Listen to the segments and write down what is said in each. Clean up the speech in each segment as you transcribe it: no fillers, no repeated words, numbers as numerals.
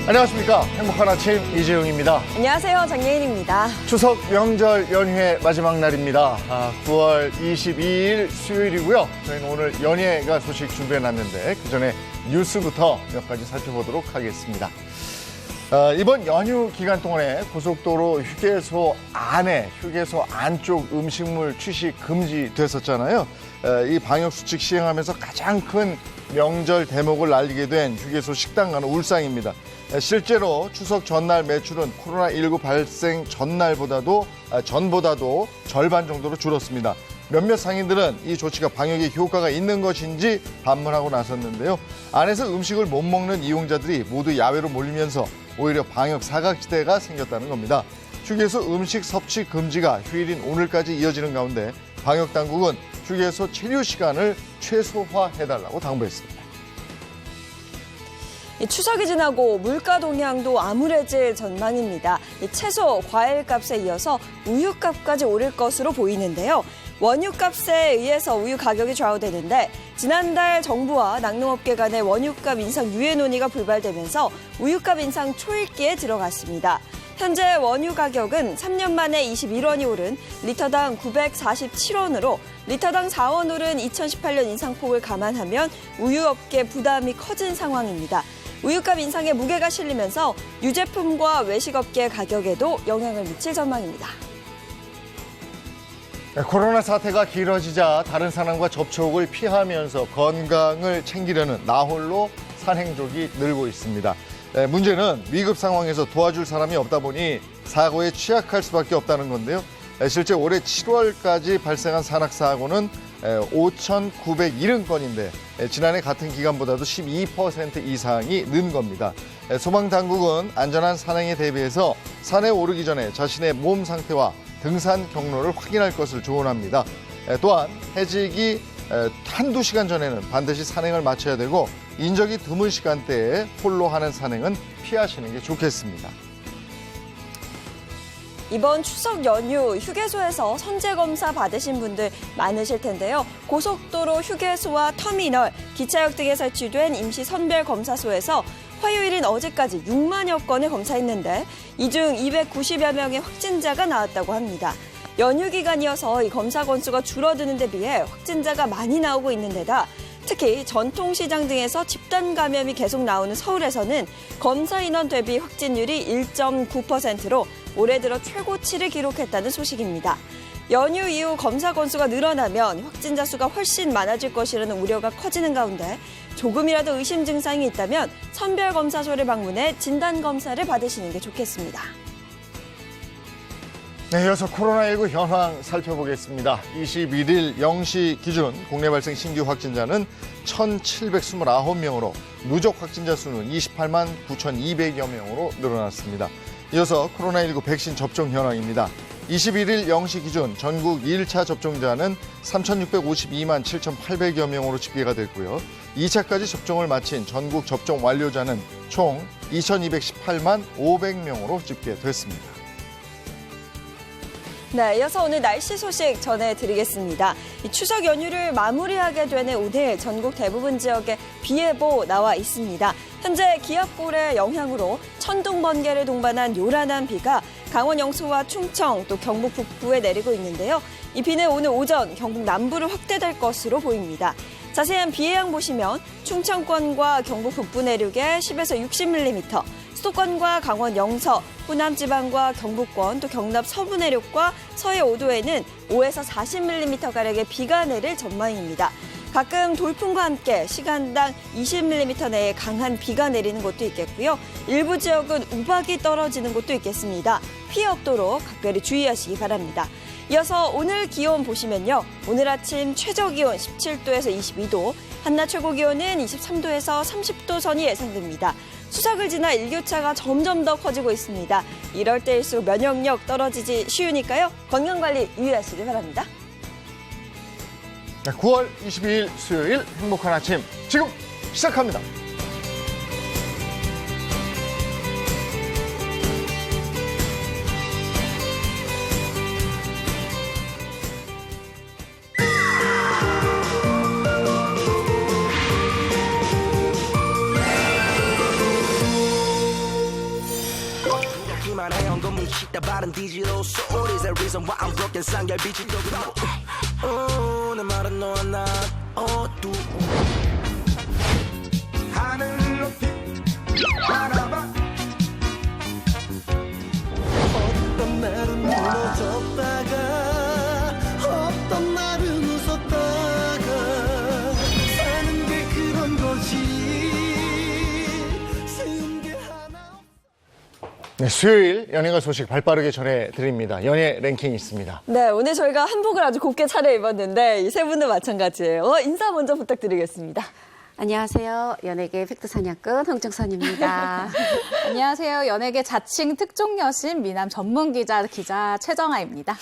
안녕하십니까. 행복한 아침 이재용입니다. 안녕하세요. 장예인입니다. 추석 명절 연휴의 마지막 날입니다. 9월 22일 수요일이고요. 저희는 오늘 연예가 소식 준비해놨는데 그 전에 뉴스부터 몇 가지 살펴보도록 하겠습니다. 이번 연휴 기간 동안에 고속도로 휴게소 안쪽 음식물 취식 금지됐었잖아요. 이 방역수칙 시행하면서 가장 큰 명절 대목을 날리게 된 휴게소 식당가는 울상입니다. 실제로 추석 전날 매출은 코로나19 발생 전보다도 절반 정도로 줄었습니다. 몇몇 상인들은 이 조치가 방역에 효과가 있는 것인지 반문하고 나섰는데요. 안에서 음식을 못 먹는 이용자들이 모두 야외로 몰리면서 오히려 방역 사각지대가 생겼다는 겁니다. 휴게소 음식 섭취 금지가 휴일인 오늘까지 이어지는 가운데 방역당국은 휴게소 체류 시간을 최소화해달라고 당부했습니다. 추석이 지나고 물가 동향도 암울해질 전망입니다. 채소, 과일 값에 이어서 우유 값까지 오를 것으로 보이는데요. 원유 값에 의해서 우유 가격이 좌우되는데 지난달 정부와 낙농업계 간의 원유값 인상 유예 논의가 불발되면서 우유값 인상 초읽기에 들어갔습니다. 현재 원유 가격은 3년 만에 21원이 오른 리터당 947원으로 리터당 4원 오른 2018년 인상폭을 감안하면 우유업계 부담이 커진 상황입니다. 우유값 인상에 무게가 실리면서 유제품과 외식업계 가격에도 영향을 미칠 전망입니다. 코로나 사태가 길어지자 다른 사람과 접촉을 피하면서 건강을 챙기려는 나홀로 산행족이 늘고 있습니다. 문제는 위급 상황에서 도와줄 사람이 없다 보니 사고에 취약할 수밖에 없다는 건데요. 실제 올해 7월까지 발생한 산악사고는 5,970건인데 지난해 같은 기간보다도 12% 이상이 는 겁니다. 소방당국은 안전한 산행에 대비해서 산에 오르기 전에 자신의 몸 상태와 등산 경로를 확인할 것을 조언합니다. 또한 해지기 한두 시간 전에는 반드시 산행을 마쳐야 되고 인적이 드문 시간대에 홀로 하는 산행은 피하시는 게 좋겠습니다. 이번 추석 연휴 휴게소에서 선제검사 받으신 분들 많으실 텐데요. 고속도로 휴게소와 터미널, 기차역 등에 설치된 임시 선별검사소에서 화요일인 어제까지 6만여 건을 검사했는데 이 중 290여 명의 확진자가 나왔다고 합니다. 연휴 기간이어서 이 검사 건수가 줄어드는 데 비해 확진자가 많이 나오고 있는 데다 특히 전통시장 등에서 집단 감염이 계속 나오는 서울에서는 검사 인원 대비 확진율이 1.9%로 올해 들어 최고치를 기록했다는 소식입니다. 연휴 이후 검사 건수가 늘어나면 확진자 수가 훨씬 많아질 것이라는 우려가 커지는 가운데 조금이라도 의심 증상이 있다면 선별검사소를 방문해 진단검사를 받으시는 게 좋겠습니다. 네, 이어서 코로나19 현황 살펴보겠습니다. 21일 0시 기준 국내 발생 신규 확진자는 1,729명으로 누적 확진자 수는 28만 9,200여 명으로 늘어났습니다. 이어서 코로나19 백신 접종 현황입니다. 21일 0시 기준 전국 1차 접종자는 3,652만 7,800여 명으로 집계가 됐고요. 2차까지 접종을 마친 전국 접종 완료자는 총 2,218만 500명으로 집계됐습니다. 네, 이어서 오늘 날씨 소식 전해드리겠습니다. 추석 연휴를 마무리하게 되는 오늘 전국 대부분 지역에 비 예보 나와 있습니다. 현재 기압골의 영향으로 천둥, 번개를 동반한 요란한 비가 강원 영서와 충청 또 경북 북부에 내리고 있는데요. 이 비는 오늘 오전 경북 남부로 확대될 것으로 보입니다. 자세한 비 예양 보시면 충청권과 경북 북부 내륙에 10에서 60mm, 수도권과 강원 영서, 호남 지방과 경북권, 또 경남 서부 내륙과 서해 5도에는 5에서 40mm가량의 비가 내릴 전망입니다. 가끔 돌풍과 함께 시간당 20mm 내의 강한 비가 내리는 곳도 있겠고요. 일부 지역은 우박이 떨어지는 곳도 있겠습니다. 피해 없도록 각별히 주의하시기 바랍니다. 이어서 오늘 기온 보시면요. 오늘 아침 최저 기온 17도에서 22도, 한낮 최고 기온은 23도에서 30도 선이 예상됩니다. 추석을 지나 일교차가 점점 더 커지고 있습니다. 이럴 때일수록 면역력 떨어지기 쉬우니까요. 건강관리 유의하시기 바랍니다. 9월 22일 수요일 행복한 아침 지금 시작합니다. 뭉치다 바른 digital soul is the reason why I'm broken 쌍열빛이 떠오르고 내 말은 너와 나 어두 하늘 높이 바라봐 어떤 날은 무너졌다가 어떤 날은 웃었다가 사는 게 그런 거지 쉬운 게 하나 네, 수요일 연예가 소식 발빠르게 전해드립니다. 연예 랭킹이 있습니다. 네, 오늘 저희가 한복을 아주 곱게 차려입었는데 이 세 분도 마찬가지예요. 인사 먼저 부탁드리겠습니다. 안녕하세요. 연예계 팩트 사냥꾼 홍정선입니다. 안녕하세요. 연예계 자칭 특종 여신 미남 전문 기자 최정아입니다.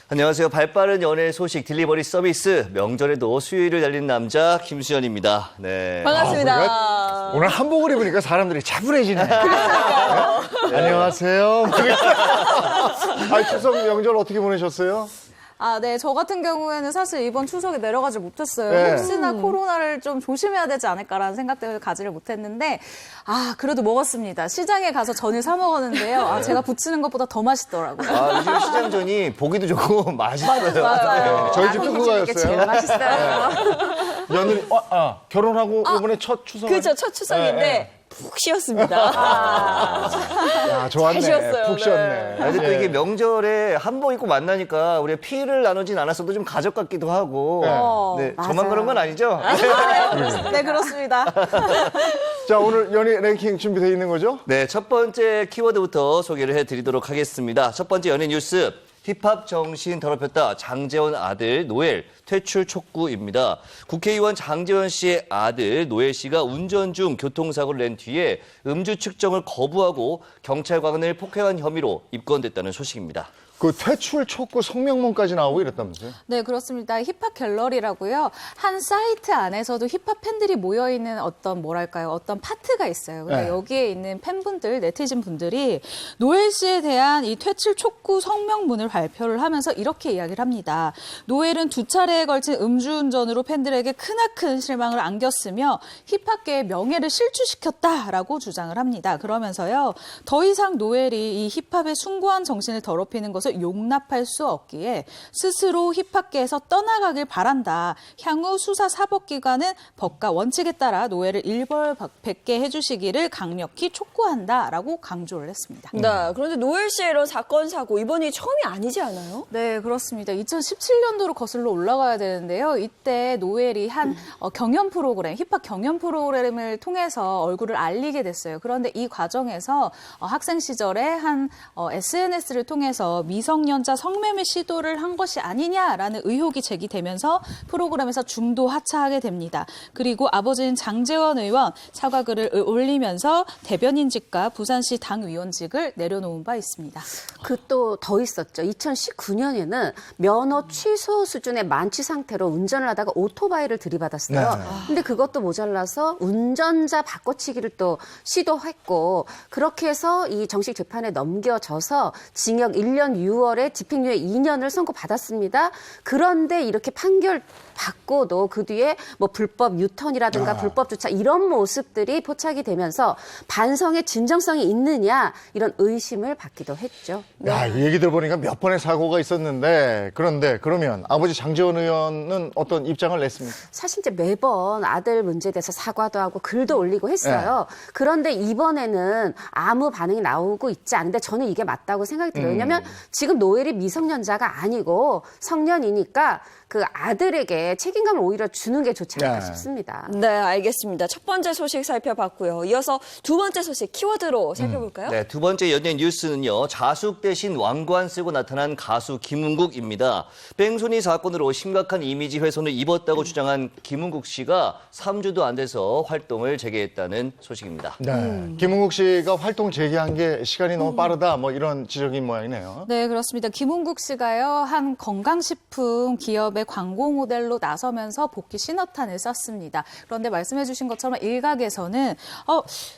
안녕하세요. 발빠른 연예 소식 딜리버리 서비스 명절에도 수요일을 달린 남자 김수현입니다. 네. 반갑습니다. 오늘 한복을 입으니까 사람들이 차분해지네. 네? 안녕하세요. 추석 명절 어떻게 보내셨어요? 아, 네. 저 같은 경우에는 사실 이번 추석에 내려가지 못했어요. 네. 혹시나 코로나를 좀 조심해야 되지 않을까라는 생각 때문에 가지를 못했는데, 그래도 먹었습니다. 시장에 가서 전을 사 먹었는데요. 제가 부치는 것보다 더 맛있더라고요. 요즘 시장전이 보기도 좋고 맛있어요. 맞아요. 네, 저희 집도 이게 그거였어요. 제일 맛있어요. 며느리, 결혼하고 이번에 첫 추석. 그렇죠. 첫 추석인데 푹 쉬었습니다. 야, 좋았네. 잘 쉬었어요. 푹 네. 쉬었네. 근데 또 예. 이게 명절에 한복 입고 만나니까 우리가 피를 나누진 않았어도 좀 가족 같기도 하고. 네, 저만 맞아요. 그런 건 아니죠? 네, 그렇습니다. 자, 오늘 연예 랭킹 준비되어 있는 거죠? 네, 첫 번째 키워드부터 소개를 해드리도록 하겠습니다. 첫 번째 연예 뉴스. 힙합 정신 더럽혔다. 장재원 아들 노엘 퇴출 촉구입니다. 국회의원 장재원 씨의 아들 노엘 씨가 운전 중 교통사고를 낸 뒤에 음주 측정을 거부하고 경찰관을 폭행한 혐의로 입건됐다는 소식입니다. 그 퇴출 촉구 성명문까지 나오고 이랬다면서요? 네, 그렇습니다. 힙합 갤러리라고요. 한 사이트 안에서도 힙합 팬들이 모여있는 어떤 파트가 있어요. 근데 네. 여기에 있는 팬분들, 네티즌 분들이 노엘 씨에 대한 이 퇴출 촉구 성명문을 발표를 하면서 이렇게 이야기를 합니다. 노엘은 2차례에 걸친 음주운전으로 팬들에게 크나큰 실망을 안겼으며 힙합계의 명예를 실추시켰다라고 주장을 합니다. 그러면서요. 더 이상 노엘이 이 힙합의 숭고한 정신을 더럽히는 것을 용납할 수 없기에 스스로 힙합계에서 떠나가길 바란다. 향후 수사 사법기관은 법과 원칙에 따라 노예를 일벌백계 해주시기를 강력히 촉구한다라고 강조를 했습니다. 네, 그런데 노엘 씨의 이런 사건, 사고 이번이 처음이 아니지 않아요? 네, 그렇습니다. 2017년도로 거슬러 올라가야 되는데요. 이때 노엘이 한 경연 프로그램, 힙합 경연 프로그램을 통해서 얼굴을 알리게 됐어요. 그런데 이 과정에서 학생 시절에 한 SNS를 통해서 미성년자 성매매 시도를 한 것이 아니냐라는 의혹이 제기되면서 프로그램에서 중도 하차하게 됩니다. 그리고 아버지인 장재원 의원 사과글을 올리면서 대변인직과 부산시 당위원직을 내려놓은 바 있습니다. 그 또 더 있었죠. 2019년에는 면허 취소 수준의 만취 상태로 운전을 하다가 오토바이를 들이받았어요. 네. 근데 그것도 모자라서 운전자 바꿔치기를 또 시도했고 그렇게 해서 이 정식 재판에 넘겨져서 징역 1년 6월에 집행유예 2년을 선고받았습니다. 그런데 이렇게 판결 받고도 그 뒤에 뭐 불법 유턴이라든가 불법 주차 이런 모습들이 포착이 되면서 반성의 진정성이 있느냐 이런 의심을 받기도 했죠. 야, 이 얘기 들어보니까 몇 번의 사고가 있었는데 그런데 그러면 아버지 장재원 의원은 어떤 입장을 냈습니까? 사실 이제 매번 아들 문제에 대해서 사과도 하고 글도 올리고 했어요. 그런데 이번에는 아무 반응이 나오고 있지 않은데 저는 이게 맞다고 생각이 들어요. 왜냐하면 지금 노엘이 미성년자가 아니고 성년이니까 그 아들에게 책임감을 오히려 주는 게 좋지 않을까 싶습니다. 네, 알겠습니다. 첫 번째 소식 살펴봤고요. 이어서 두 번째 소식 키워드로 살펴볼까요? 네, 두 번째 연예 뉴스는요. 자숙 대신 왕관 쓰고 나타난 가수 김은국입니다. 뺑소니 사건으로 심각한 이미지 훼손을 입었다고 주장한 김은국 씨가 3주도 안 돼서 활동을 재개했다는 소식입니다. 네. 김은국 씨가 활동 재개한 게 시간이 너무 빠르다 뭐 이런 지적인 모양이네요. 네, 네, 그렇습니다. 김은국 씨가요, 한 건강식품 기업의 광고 모델로 나서면서 복귀 신호탄을 쐈습니다. 그런데 말씀해 주신 것처럼 일각에서는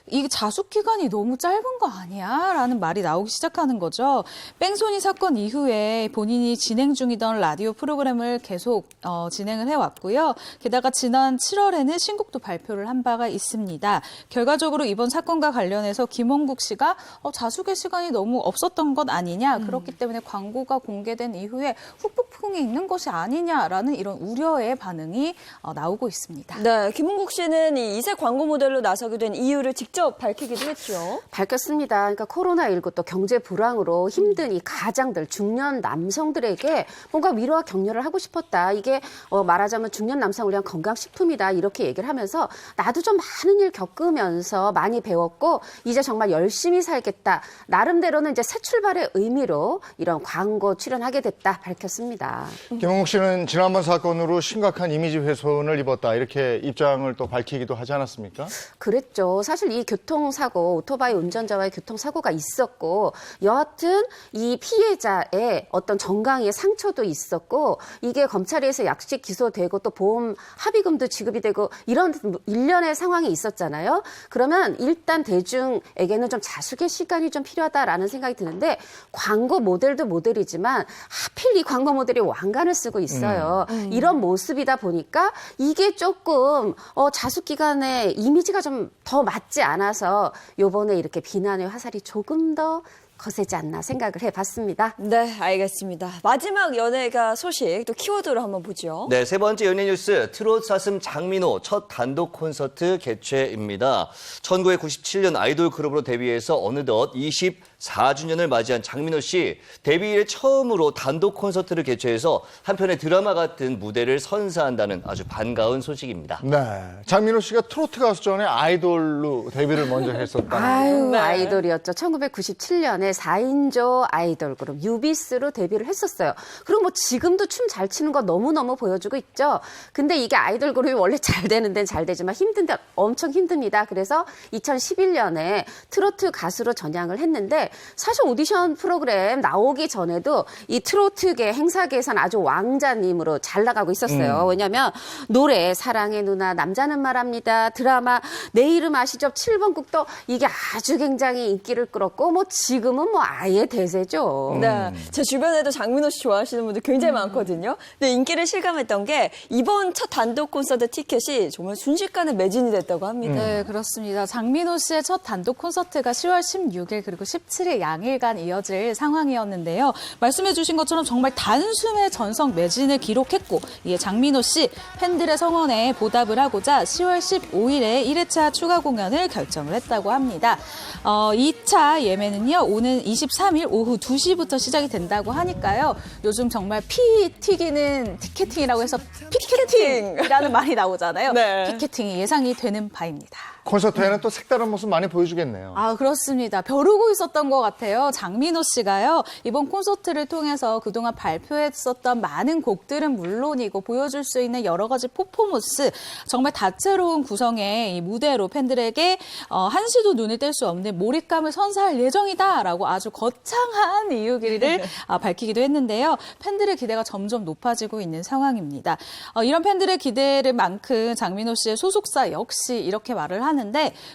이 자숙 기간이 너무 짧은 거 아니야? 라는 말이 나오기 시작하는 거죠. 뺑소니 사건 이후에 본인이 진행 중이던 라디오 프로그램을 계속 진행을 해왔고요. 게다가 지난 7월에는 신곡도 발표를 한 바가 있습니다. 결과적으로 이번 사건과 관련해서 김은국 씨가 자숙의 시간이 너무 없었던 것 아니냐. 그렇기 때문에 광고가 공개된 이후에 후폭풍이 있는 것이 아니냐라는 이런 우려의 반응이 나오고 있습니다. 네, 김은국 씨는 이 이색 광고 모델로 나서게 된 이유를 직접 밝히기도 했죠. 밝혔습니다. 그러니까 코로나19 또 경제 불황으로 힘든 이 가장들, 중년 남성들에게 뭔가 위로와 격려를 하고 싶었다. 이게 말하자면 중년 남성을 위한 건강식품이다. 이렇게 얘기를 하면서 나도 좀 많은 일 겪으면서 많이 배웠고 이제 정말 열심히 살겠다. 나름대로는 이제 새 출발의 의미로 이런 광고 출연하게 됐다 밝혔습니다. 김은국 씨는 지난번 사건으로 심각한 이미지 훼손을 입었다 이렇게 입장을 또 밝히기도 하지 않았습니까? 그랬죠. 사실 이 교통사고, 오토바이 운전자와의 교통사고가 있었고 여하튼 이 피해자의 어떤 정강이의 상처도 있었고 이게 검찰에서 약식 기소되고 또 보험 합의금도 지급이 되고 이런 일련의 상황이 있었잖아요. 그러면 일단 대중에게는 좀 자숙의 시간이 좀 필요하다라는 생각이 드는데 광고 모델도 모델이지만 하필 이 광고 모델이 왕관을 쓰고 있어요. 이런 모습이다 보니까 이게 조금 자숙 기간의 이미지가 좀 더 맞지 않아서 요번에 이렇게 비난의 화살이 조금 더 거세지 않나 생각을 해봤습니다. 네, 알겠습니다. 마지막 연예가 소식 또 키워드로 한번 보죠. 네, 세 번째 연예 뉴스, 트롯 사슴 장민호 첫 단독 콘서트 개최입니다. 1997년 아이돌 그룹으로 데뷔해서 어느덧 24주년을 맞이한 장민호 씨, 데뷔 이래 처음으로 단독 콘서트를 개최해서 한편의 드라마 같은 무대를 선사한다는 아주 반가운 소식입니다. 네, 장민호 씨가 트로트 가수 전에 아이돌로 데뷔를 먼저 했었다. 아유, 네. 아이돌이었죠. 1997년에 4인조 아이돌 그룹 유비스로 데뷔를 했었어요. 그리고 뭐 지금도 춤 잘 추는 거 너무너무 보여주고 있죠. 근데 이게 아이돌 그룹이 원래 잘 되는 데는 잘 되지만 힘든데 엄청 힘듭니다. 그래서 2011년에 트로트 가수로 전향을 했는데 사실 오디션 프로그램 나오기 전에도 이 트로트계 행사계에서는 아주 왕자님으로 잘 나가고 있었어요. 왜냐하면 노래 사랑의 누나, 남자는 말합니다, 드라마 내 이름 아시죠? 7번 국도 이게 아주 굉장히 인기를 끌었고 뭐 지금은 뭐 아예 대세죠. 네, 제 주변에도 장민호 씨 좋아하시는 분들 굉장히 많거든요. 근데 인기를 실감했던 게 이번 첫 단독 콘서트 티켓이 정말 순식간에 매진이 됐다고 합니다. 네, 그렇습니다. 장민호 씨의 첫 단독 콘서트가 10월 16일 그리고 17일 양일간 이어질 상황이었는데요. 말씀해 주신 것처럼 정말 단숨에 전성 매진을 기록했고 이에 장민호 씨 팬들의 성원에 보답을 하고자 10월 15일에 1회차 추가 공연을 결정을 했다고 합니다. 2차 예매는요. 오는 23일 오후 2시부터 시작이 된다고 하니까요. 요즘 정말 피 튀기는 티켓팅이라고 해서 피켓팅이라는 말이 나오잖아요. 네. 피켓팅이 예상이 되는 바입니다. 콘서트에는 또 색다른 모습 많이 보여주겠네요. 아, 그렇습니다. 벼르고 있었던 것 같아요. 장민호 씨가요. 이번 콘서트를 통해서 그동안 발표했었던 많은 곡들은 물론이고 보여줄 수 있는 여러 가지 퍼포먼스, 정말 다채로운 구성의 이 무대로 팬들에게 한시도 눈을 뗄 수 없는 몰입감을 선사할 예정이다라고 아주 거창한 이유기를 밝히기도 했는데요. 팬들의 기대가 점점 높아지고 있는 상황입니다. 이런 팬들의 기대를 만큼 장민호 씨의 소속사 역시 이렇게 말을 하는데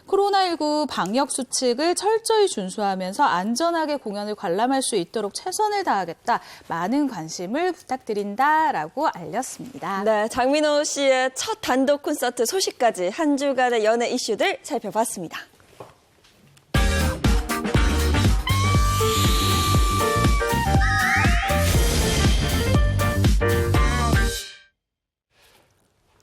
코로나19 방역 수칙을 철저히 준수하면서 안전하게 공연을 관람할 수 있도록 최선을 다하겠다. 많은 관심을 부탁드린다라고 알렸습니다. 네, 장민호 씨의 첫 단독 콘서트 소식까지 한 주간의 연예 이슈들 살펴봤습니다.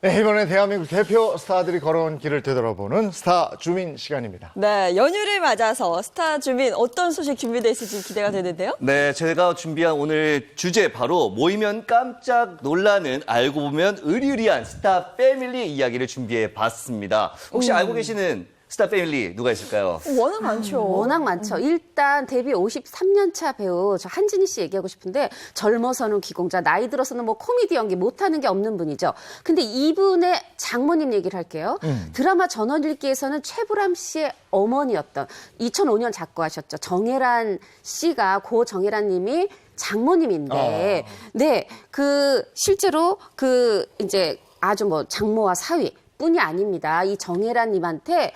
네, 이번에 대한민국 대표 스타들이 걸어온 길을 되돌아보는 스타 주민 시간입니다. 네, 연휴를 맞아서 스타 주민 어떤 소식 준비되어 있을지 기대가 되는데요. 네, 제가 준비한 오늘 주제 바로 모이면 깜짝 놀라는 알고 보면 으리으리한 스타 패밀리 이야기를 준비해 봤습니다. 혹시 알고 계시는 스타 패밀리 누가 있을까요? 워낙 많죠. 워낙 많죠. 일단 데뷔 53년 차 배우 저 한진희 씨 얘기하고 싶은데 젊어서는 기공자, 나이 들어서는 뭐 코미디 연기 못하는 게 없는 분이죠. 근데 이분의 장모님 얘기를 할게요. 드라마 전원일기에서는 최불암 씨의 어머니였던 2005년 작고하셨죠. 정혜란 씨가 고 정혜란 님이 장모님인데, 네, 실제로 이제 아주 뭐 장모와 사위 뿐이 아닙니다. 이 정혜란 님한테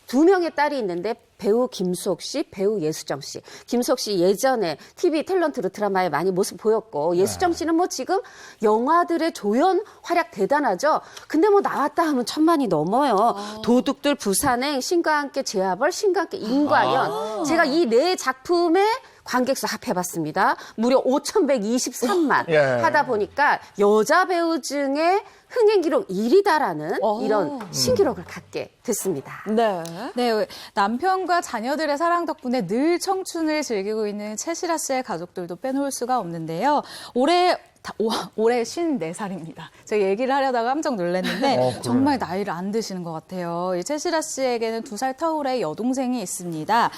2명의 딸이 있는데 배우 김수옥 씨, 배우 예수정 씨. 김수옥 씨 예전에 TV 탤런트로 드라마에 많이 모습 보였고 예수정 씨는 뭐 지금 영화들의 조연 활약 대단하죠. 근데 뭐 나왔다 하면 1000만이 넘어요. 도둑들, 부산행, 신과 함께 제아벌, 신과 함께 임과연. 제가 이 네 작품에 관객수 합해봤습니다. 무려 5,123만 예. 하다 보니까 여자 배우 중에 흥행 기록 1위다라는 이런 신기록을 갖게 됐습니다. 네. 네, 남편과 자녀들의 사랑 덕분에 늘 청춘을 즐기고 있는 최시라 씨의 가족들도 빼놓을 수가 없는데요. 올해 54살입니다. 제가 얘기를 하려다가 깜짝 놀랐는데 정말 나이를 안 드시는 것 같아요. 이 최시라 씨에게는 2살 터울의 여동생이 있습니다.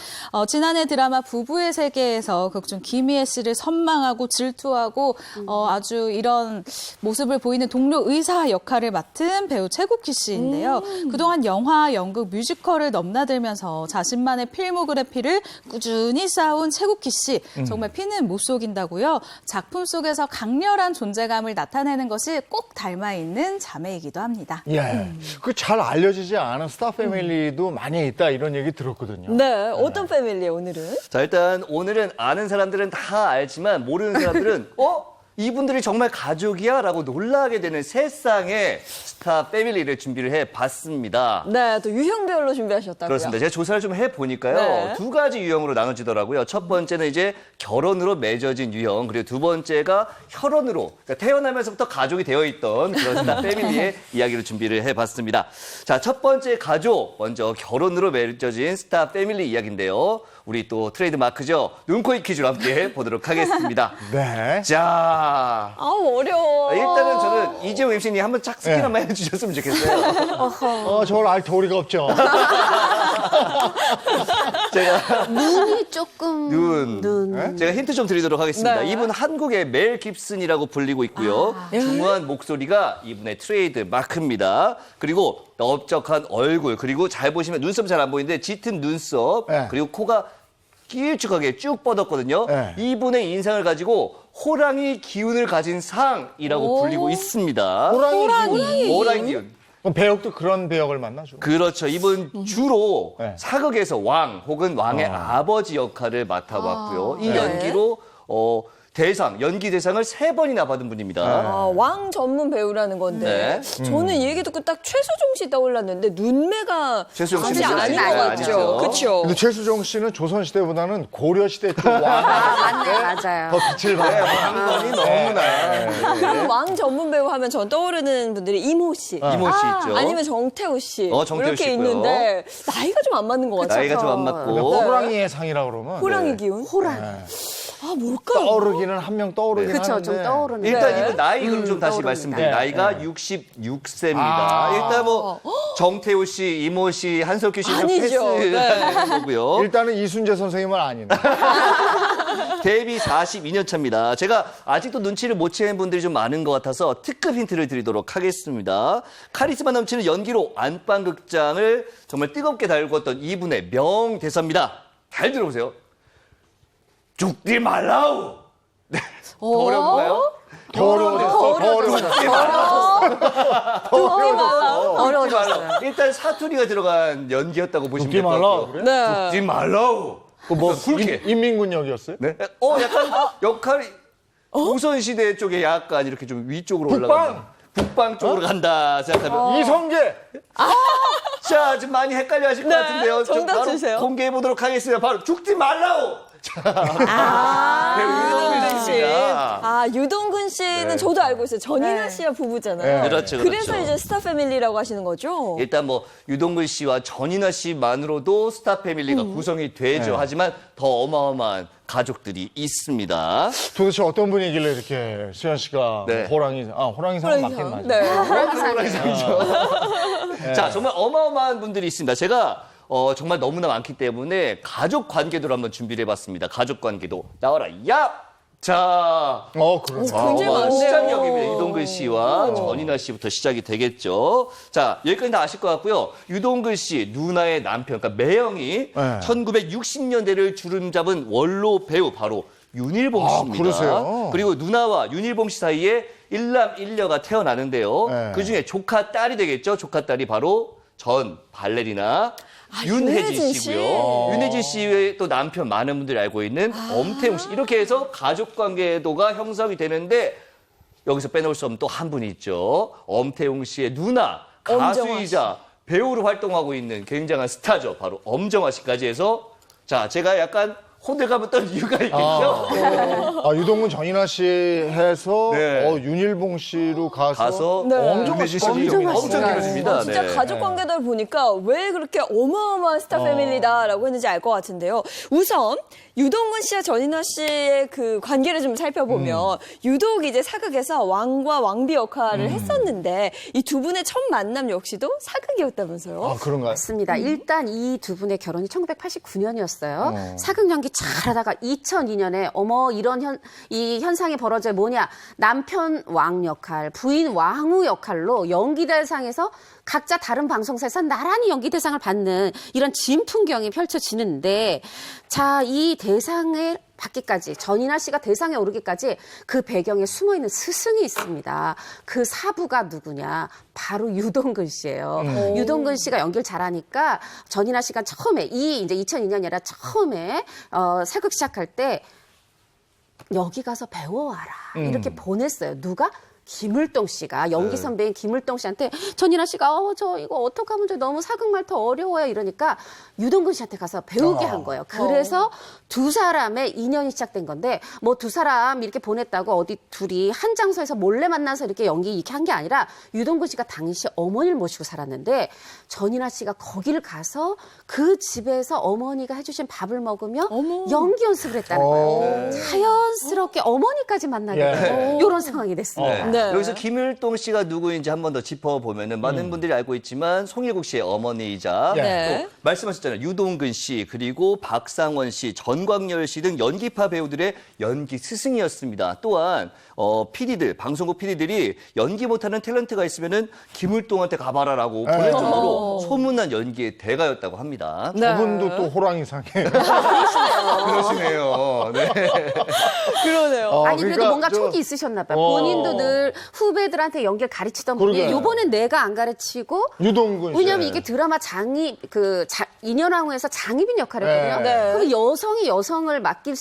지난해 드라마 부부의 세계에서 극중 김희애 씨를 선망하고 질투하고 아주 이런 모습을 보이는 동료 의사 역할을 맡은 배우 최국희 씨인데요. 그동안 영화, 연극, 뮤지컬을 넘나들면서 자신만의 필모그래피를 꾸준히 쌓아온 최국희 씨. 정말 피는 못 속인다고요. 작품 속에서 강렬한 존재감을 나타내는 것이 꼭 닮아있는 자매이기도 합니다. 예. 그 잘 알려지지 않은 스타 패밀리도 많이 있다 이런 얘기 들었거든요. 네. 어떤 패밀리예요, 오늘은? 자, 일단 오늘은 아는 사람들은 다 알지만 모르는 사람들은 이분들이 정말 가족이야? 라고 놀라게 되는 세상의 스타 패밀리를 준비를 해봤습니다. 네, 또 유형별로 준비하셨다고요? 그렇습니다. 제가 조사를 좀 해보니까요. 네. 2가지 유형으로 나눠지더라고요. 첫 번째는 이제 결혼으로 맺어진 유형, 그리고 두 번째가 혈연으로, 그러니까 태어나면서부터 가족이 되어 있던 그런 스타 패밀리의 이야기를 준비를 해봤습니다. 자, 첫 번째 가족, 먼저 결혼으로 맺어진 스타 패밀리 이야기인데요. 우리 또 트레이드 마크죠. 눈코입 퀴즈로 함께 보도록 하겠습니다. 네. 자, 아우, 어려워. 일단은 저는 이재용 MC님 한번 짝 스킨 한번 해주셨으면 좋겠어요. 저걸 알 도리가 없죠. 제가 눈이 조금 눈. 제가 힌트 좀 드리도록 하겠습니다. 네. 이분 한국의 멜 깁슨이라고 불리고 있고요. 중후한 목소리가 이분의 트레이드 마크입니다. 그리고 넓적한 얼굴, 그리고 잘 보시면 눈썹 잘 안 보이는데 짙은 눈썹, 네. 그리고 코가 길쭉하게 쭉 뻗었거든요. 네. 이분의 인상을 가지고 호랑이 기운을 가진 상이라고 불리고 있습니다. 호랑이 기운. 그럼 배역도 그런 배역을 만나죠. 그렇죠. 이분 주로 네. 사극에서 왕 혹은 왕의 아버지 역할을 맡아봤고요. 이 연기로 연기 대상을 3번이나 받은 분입니다. 왕 전문 배우라는 건데 저는 이 얘기 듣고 딱 최수종 씨 떠올랐는데 눈매가 최수종 사실 씨는 아닌 것 아니죠. 같죠. 그렇죠. 근데 최수종 씨는 조선시대보다는 고려시대 쪽 왕. 맞아요. 더 빛을 발해요. 왕건이 너무나. 그럼 왕 전문 배우 하면 전 떠오르는 분들이 이모 씨. 이모 씨 있죠. 아니면 정태우 씨. 정태우 이렇게 씨 있고요. 있는데 나이가 좀 안 맞는 것 같아요. 나이가 좀 안 근데 맞고. 호랑이의 상이라고 그러면 호랑이 기운? 네. 아, 뭘까요? 떠오르기는 한 명 떠오르긴 그렇죠. 하는데 좀 떠오르는. 일단 네. 이분 나이 그럼 좀 다시 떠오릅니다. 말씀드려요. 네. 나이가 네. 66세입니다. 일단 뭐 정태우 씨, 이모 씨, 한석규 씨는 아니죠. 패스하는 거고요. 일단은 이순재 선생님은 아니네. 데뷔 42년 차입니다. 제가 아직도 눈치를 못 채는 분들이 좀 많은 것 같아서 특급 힌트를 드리도록 하겠습니다. 카리스마 넘치는 연기로 안방극장을 정말 뜨겁게 달궜던 이분의 명대사입니다. 잘 들어보세요. 죽지 말라우. 네. 더 어려운가요? 더 어려워졌어. 어려워졌어요. 일단 사투리가 들어간 연기였다고 보시면 죽지 될 것 말라. 같고요. 그래? 네. 죽지 말라우. 뭐 그렇게. 인민군 역이었어요? 네? 약간 역할이 조선시대 쪽에 약간 이렇게 좀 위쪽으로 북방? 올라간다. 북방 쪽으로 간다 생각하면. 이성계. 자, 지금 많이 헷갈려 하실 것 같은데요. 좀 정답 바로 주세요. 공개해 보도록 하겠습니다. 바로 죽지 말라우. 유동근 씨. 유동근입니다. 유동근 씨는 네. 저도 알고 있어요. 전인아 씨와 부부잖아요. 네. 그렇죠, 그래서 그렇죠. 이제 스타 패밀리라고 하시는 거죠. 일단 뭐 유동근 씨와 전인아 씨만으로도 스타 패밀리가 구성이 되죠. 네. 하지만 더 어마어마한 가족들이 있습니다. 도대체 어떤 분이길래 이렇게 수현 씨가 네. 호랑이상 맞긴 맞아요. 네. 자, 정말 어마어마한 분들이 있습니다. 제가 정말 너무나 많기 때문에 가족 관계도를 한번 준비를 해봤습니다. 가족 관계도 나와라. 야! 자, 그러네. 굉장히 많네요. 시작역입니다. 유동근 씨와 전인아 씨부터 시작이 되겠죠. 자, 여기까지 다 아실 것 같고요. 유동근 씨 누나의 남편, 그러니까 매형이 1960년대를 주름잡은 원로 배우 바로 윤일봉 씨입니다. 그러세요? 그리고 누나와 윤일봉 씨 사이에 일남일녀가 태어나는데요. 네. 그중에 조카 딸이 되겠죠. 조카 딸이 바로 전 발레리나 윤혜진 윤혜진 씨고요. 윤혜진 씨의 또 남편 많은 분들이 알고 있는 엄태웅 씨. 이렇게 해서 가족 관계도가 형성이 되는데 여기서 빼놓을 수 없는 또 한 분이 있죠. 엄태웅 씨의 누나, 가수이자 배우로 활동하고 있는 굉장한 스타죠. 바로 엄정화 씨까지 해서 자, 제가 약간 호들갑을 떤 이유가 있겠죠. 유동근 전인아 씨 해서 네. 윤일봉 씨로 가서 엄정화 씨까지 엄청 길어집니다. 진짜 네. 가족 관계들 보니까 왜 그렇게 어마어마한 스타 패밀리다라고 했는지 알 것 같은데요. 우선 유동근 씨와 전인아 씨의 그 관계를 좀 살펴보면 유독 이제 사극에서 왕과 왕비 역할을 했었는데 이 두 분의 첫 만남 역시도 사극이었다면서요? 그런가요? 맞습니다. 일단 이 두 분의 결혼이 1989년이었어요. 사극 연기 잘하다가 2002년에 어머 이런 이 현상이 벌어져 뭐냐 남편 왕 역할, 부인 왕후 역할로 연기대상에서 각자 다른 방송사에서 나란히 연기대상을 받는 이런 진풍경이 펼쳐지는데 자, 이 대상을 받기까지 전인아 씨가 대상에 오르기까지 그 배경에 숨어있는 스승이 있습니다. 그 사부가 누구냐? 바로 유동근 씨예요. 유동근 씨가 연기를 잘하니까 전인아 씨가 처음에 이제 2002년이 아니라 처음에 사극 시작할 때 여기 가서 배워와라 이렇게 보냈어요. 누가? 김을동 씨가 연기 선배인 김을동 씨한테 전인아 씨가 저 이거 어떡하면 너무 사극말 더 어려워요 이러니까 유동근 씨한테 가서 배우게 한 거예요. 그래서 두 사람의 인연이 시작된 건데 뭐 두 사람 이렇게 보냈다고 어디 둘이 한 장소에서 몰래 만나서 이렇게 연기 이렇게 한 게 아니라 유동근 씨가 당시 어머니를 모시고 살았는데 전인아 씨가 거기를 가서 그 집에서 어머니가 해주신 밥을 먹으며 연기 연습을 했다는 거예요. 자연스럽게 어머니까지 만나게 되는 이런 상황이 됐습니다. 네. 여기서 김일동 씨가 누구인지 한 번 더 짚어보면은 많은 분들이 알고 있지만 송일국 씨의 어머니이자 네. 또 말씀하셨잖아요. 유동근 씨 그리고 박상원 씨, 전광열 씨 등 연기파 배우들의 연기 스승이었습니다. 또한 PD들, 방송국 PD들이 연기 못하는 탤런트가 있으면은 김일동한테 가봐라라고 보낼 정도로 소문난 연기의 대가였다고 합니다. 저분도 또 호랑이상에. 그러시네요. 네. 그러네요. 아니 그래도 그러니까 뭔가 저- 촉이 있으셨나 봐요. 본인도 늘 후배들한테 연기를 가르치던 분이 그러게요. 이번엔 내가 안 가르치고 유동근 씨. 왜냐면 이게 드라마 인연왕후에서 장희빈 역할을 했거든요. 네. 그럼 여성이 여성을 맡길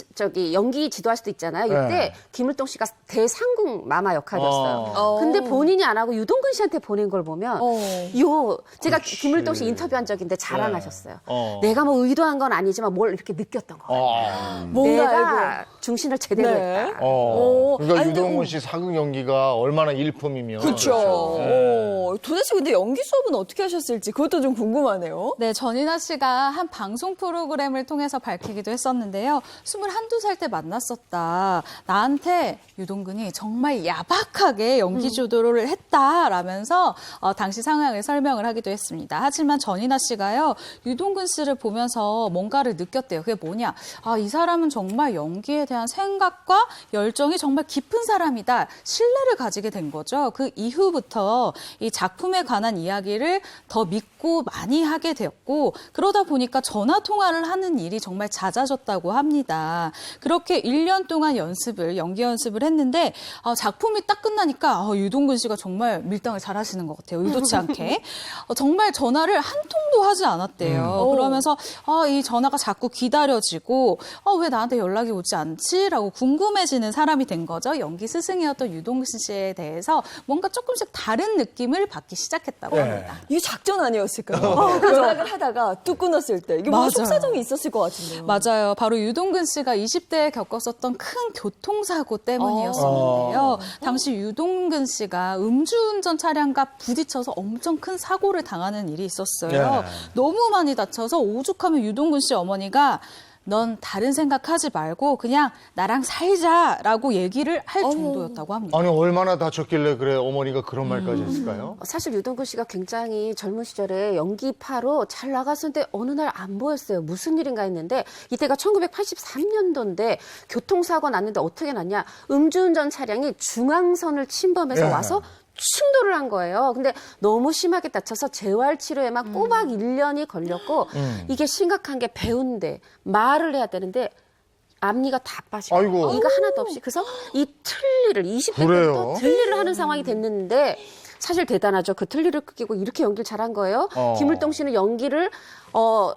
연기 지도할 수도 있잖아요. 이때 네. 김을동 씨가 대상궁 마마 역할이었어요. 근데 본인이 안 하고 유동근 씨한테 보낸 걸 보면 제가 김을동 씨 인터뷰한 적인데 자랑하셨어요. 내가 뭐 의도한 건 아니지만 뭘 이렇게 느꼈던 거예요. 뭔가 내가 중신을 제대로 네. 했다. 그러니까 아니, 유동근 씨 사극 연기가 얼마나 일품이면. 그렇죠. 도대체 근데 연기 수업은 어떻게 하셨을지 그것도 좀 궁금하네요. 네, 전인아 씨가 한 방송 프로그램을 통해서 밝히기도 했었는데요. 22살 때 만났었다. 나한테 유동근이 정말 야박하게 연기 주도를 했다라면서 당시 상황을 설명을 하기도 했습니다. 하지만 전인아 씨가요. 유동근 씨를 보면서 뭔가를 느꼈대요. 그게 뭐냐. 이 사람은 정말 연기에 대한 생각과 열정이 정말 깊은 사람이다. 신뢰를 가지게 된 거죠. 그 이후부터 이 작품에 관한 이야기를 더 믿고 많이 하게 되었고 그러다 보니까 전화 통화를 하는 일이 정말 잦아졌다고 합니다. 그렇게 1년 동안 연기 연습을 했는데 작품이 딱 끝나니까 유동근 씨가 정말 밀당을 잘하시는 것 같아요. 의도치 않게. 정말 전화를 한 통도 하지 않았대요. 그러면서 이 전화가 자꾸 기다려지고 왜 나한테 연락이 오지 않지? 라고 궁금해지는 사람이 된 거죠. 연기 스승이었던 유동근 씨에 대해서 뭔가 조금씩 다른 느낌을 받기 시작했다고 합니다. 이게 작전 아니었을까요? 연락을 하다가 뚝 끊었을 때. 이게 뭐 맞아요. 속사정이 있었을 것 같은데요. 맞아요. 바로 유동근 씨가 20대에 겪었었던 큰 교통사고 때문이었었는데요. 당시 유동근 씨가 음주운전 차량과 부딪혀서 엄청 큰 사고를 당하는 일이 있었어요. 너무 많이 다쳐서 오죽하면 유동근 씨 어머니가 넌 다른 생각하지 말고 그냥 나랑 살자라고 얘기를 할 정도였다고 합니다. 아니 얼마나 다쳤길래 그래 어머니가 그런 말까지 했을까요? 사실 유동근 씨가 굉장히 젊은 시절에 연기파로 잘 나갔었는데 어느 날 안 보였어요. 무슨 일인가 했는데 이때가 1983년도인데 교통사고 났는데 어떻게 났냐. 음주운전 차량이 중앙선을 침범해서 예. 와서 충돌을 한 거예요. 근데 너무 심하게 다쳐서 재활치료에만 꼬박 1년이 걸렸고 이게 심각한 게 배우인데 말을 해야 되는데 앞니가 다 빠지고 아이고. 이가 하나도 없이 그래서 이 틀니를 20대 그래요? 때부터 틀니를 하는 상황이 됐는데 사실 대단하죠. 그 틀니를 끼고 이렇게 연기를 잘한 거예요. 김을동 씨는 연기를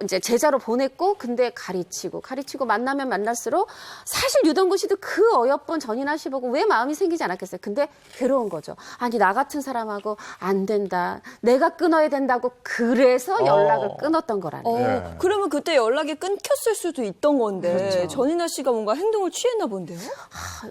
이제 제자로 보냈고 근데 가르치고 만나면 만날수록 사실 유동근 씨도 그 어여쁜 전인아 씨 보고 왜 마음이 생기지 않았겠어요. 근데 괴로운 거죠. 아니 나 같은 사람하고 안 된다. 내가 끊어야 된다고 그래서 연락을 끊었던 거라는 거예요. 네. 그러면 그때 연락이 끊겼을 수도 있던 건데 전인아 씨가 뭔가 행동을 취했나 본데요?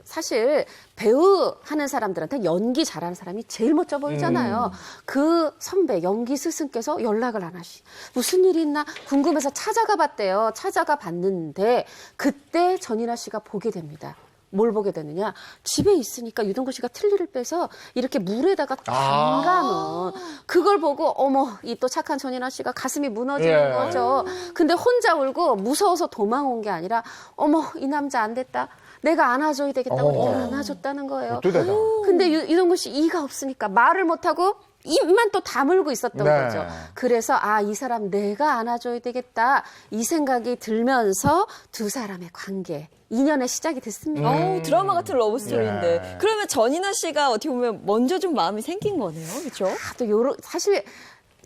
사실 배우 하는 사람들한테 연기 잘하는 사람이 제일 멋져 보이잖아요. 그 선배 연기 스승께서 연락을 안 하시. 무슨 일이 있나 궁금해서 찾아가 봤대요. 찾아가 봤는데 그때 전인아 씨가 보게 됩니다. 뭘 보게 되느냐. 집에 있으니까 유동근 씨가 틀니를 빼서 이렇게 물에다가 담가놓은 그걸 보고 어머 이 또 착한 전인아 씨가 가슴이 무너지는 예. 거죠. 근데 혼자 울고 무서워서 도망온 게 아니라 어머 이 남자 안 됐다. 내가 안아줘야 되겠다. 그렇게 안아줬다는 거예요. 또 대단. 근데 유동근 씨 이가 없으니까 말을 못하고 입만 또 다물고 있었던 네. 거죠. 그래서 이 사람 내가 안아줘야 되겠다. 이 생각이 들면서 두 사람의 관계, 인연의 시작이 됐습니다. 드라마 같은 러브스토리인데. 예. 그러면 전인아 씨가 어떻게 보면 먼저 좀 마음이 생긴 거네요. 그렇죠? 또 사실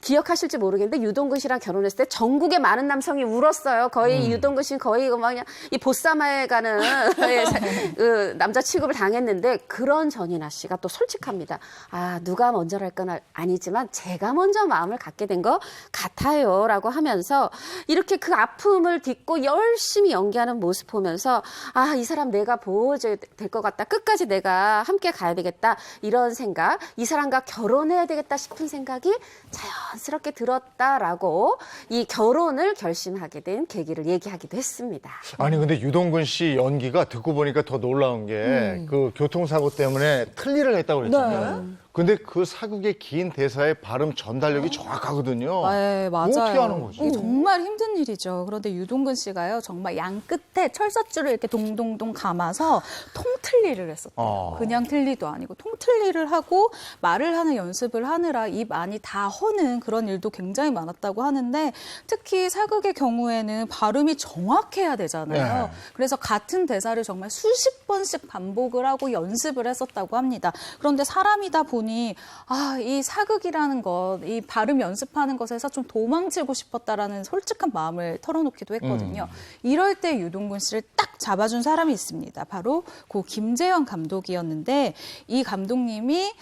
기억하실지 모르겠는데 유동근 씨랑 결혼했을 때 전국의 많은 남성이 울었어요. 거의 유동근 씨는 거의 그냥 이 보쌈에 가는 그 남자 취급을 당했는데 그런 전인아 씨가 또 솔직합니다. 누가 먼저랄 건 아니지만 제가 먼저 마음을 갖게 된 것 같아요라고 하면서 이렇게 그 아픔을 딛고 열심히 연기하는 모습 보면서 이 사람 내가 보호줘야 될 것 같다. 끝까지 내가 함께 가야 되겠다. 이런 생각, 이 사람과 결혼해야 되겠다 싶은 생각이 자연스럽게 들었다라고 이 결혼을 결심하게 된 계기를 얘기하기도 했습니다. 아니 근데 유동근 씨 연기가 듣고 보니까 더 놀라운 게 그 교통사고 때문에 틀니를 했다고 그랬잖아요. 근데 그 사극의 긴 대사의 발음 전달력이 정확하거든요. 네, 맞아요. 그거 어떻게 하는 거지? 이게 정말 힘든 일이죠. 그런데 유동근 씨가요, 정말 양 끝에 철사줄을 이렇게 동동동 감아서 통틀니를 했었대요. 그냥 틀니도 아니고 통틀니를 하고 말을 하는 연습을 하느라 입 안이 다 허는 그런 일도 굉장히 많았다고 하는데 특히 사극의 경우에는 발음이 정확해야 되잖아요. 네. 그래서 같은 대사를 정말 수십 번씩 반복을 하고 연습을 했었다고 합니다. 그런데 사람이다 보니 이 사극이라는 것, 이 발음 연습하는 것에서 좀 도망치고 싶었다라는 솔직한 마음을 털어놓기도 했거든요. 이럴 때 유동근 씨를 딱 잡아준 사람이 있습니다. 바로 고 김재현 감독이었는데 이 감독님이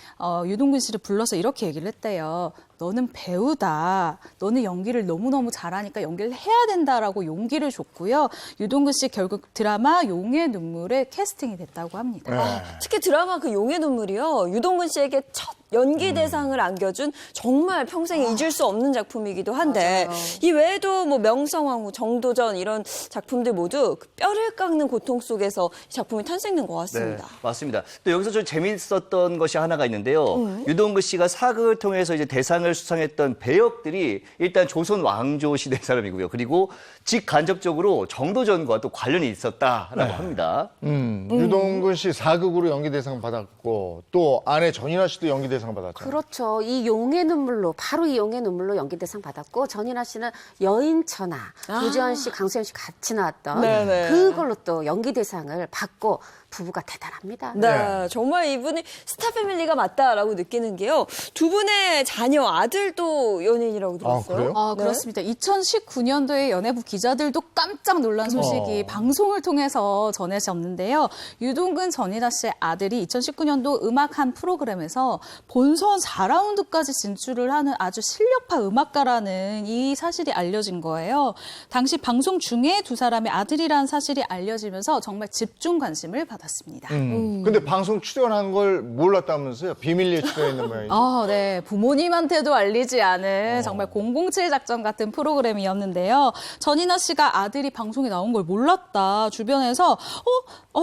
유동근 씨를 불러서 이렇게 얘기를 했대요. 너는 배우다. 너는 연기를 너무너무 잘하니까 연기를 해야 된다라고 용기를 줬고요. 유동근 씨 결국 드라마 용의 눈물에 캐스팅이 됐다고 합니다. 네. 특히 드라마 그 용의 눈물이요. 유동근 씨에게 첫 연기 대상을 안겨준 정말 평생 잊을 수 없는 작품이기도 한데 맞아요. 이 외에도 뭐 명성황후, 정도전 이런 작품들 모두 그 뼈를 깎는 고통 속에서 이 작품이 탄생된 것 같습니다. 네, 맞습니다. 또 여기서 좀 재미있었던 것이 하나가 있는데요. 유동근 씨가 사극을 통해서 이제 대상을 수상했던 배역들이 일단 조선 왕조 시대 사람이고요. 그리고 직간접적으로 정도전과 또 관련이 있었다라고 합니다. 유동근 씨 사극으로 연기 대상 받았고 또 아내 전인아 씨도 연기 대상 받았잖아요. 그렇죠. 이 용의 눈물로 바로 이 용의 눈물로 연기 대상 받았고 전인아 씨는 여인천하 유지원 씨, 강수현 씨 같이 나왔던 네네. 그걸로 또 연기 대상을 받고 부부가 대단합니다. 네, 정말 이분이 스타 패밀리가 맞다라고 느끼는 게요. 두 분의 자녀, 아들도 연예인이라고 들었어요. 그래요? 네. 그렇습니다. 2019년도에 연예부 기자들도 깜짝 놀란 소식이 방송을 통해서 전해졌는데요. 유동근 전인아 씨의 아들이 2019년도 음악 한 프로그램에서 본선 4라운드까지 진출을 하는 아주 실력파 음악가라는 이 사실이 알려진 거예요. 당시 방송 중에 두 사람의 아들이라는 사실이 알려지면서 정말 집중 관심을 받았습니다. 근데 방송 출연한 걸 몰랐다면서요? 비밀리에 출연했는 모양이죠. 네. 부모님한테도 알리지 않은 정말 007 작전 같은 프로그램이었는데요. 전인아 씨가 아들이 방송에 나온 걸 몰랐다. 주변에서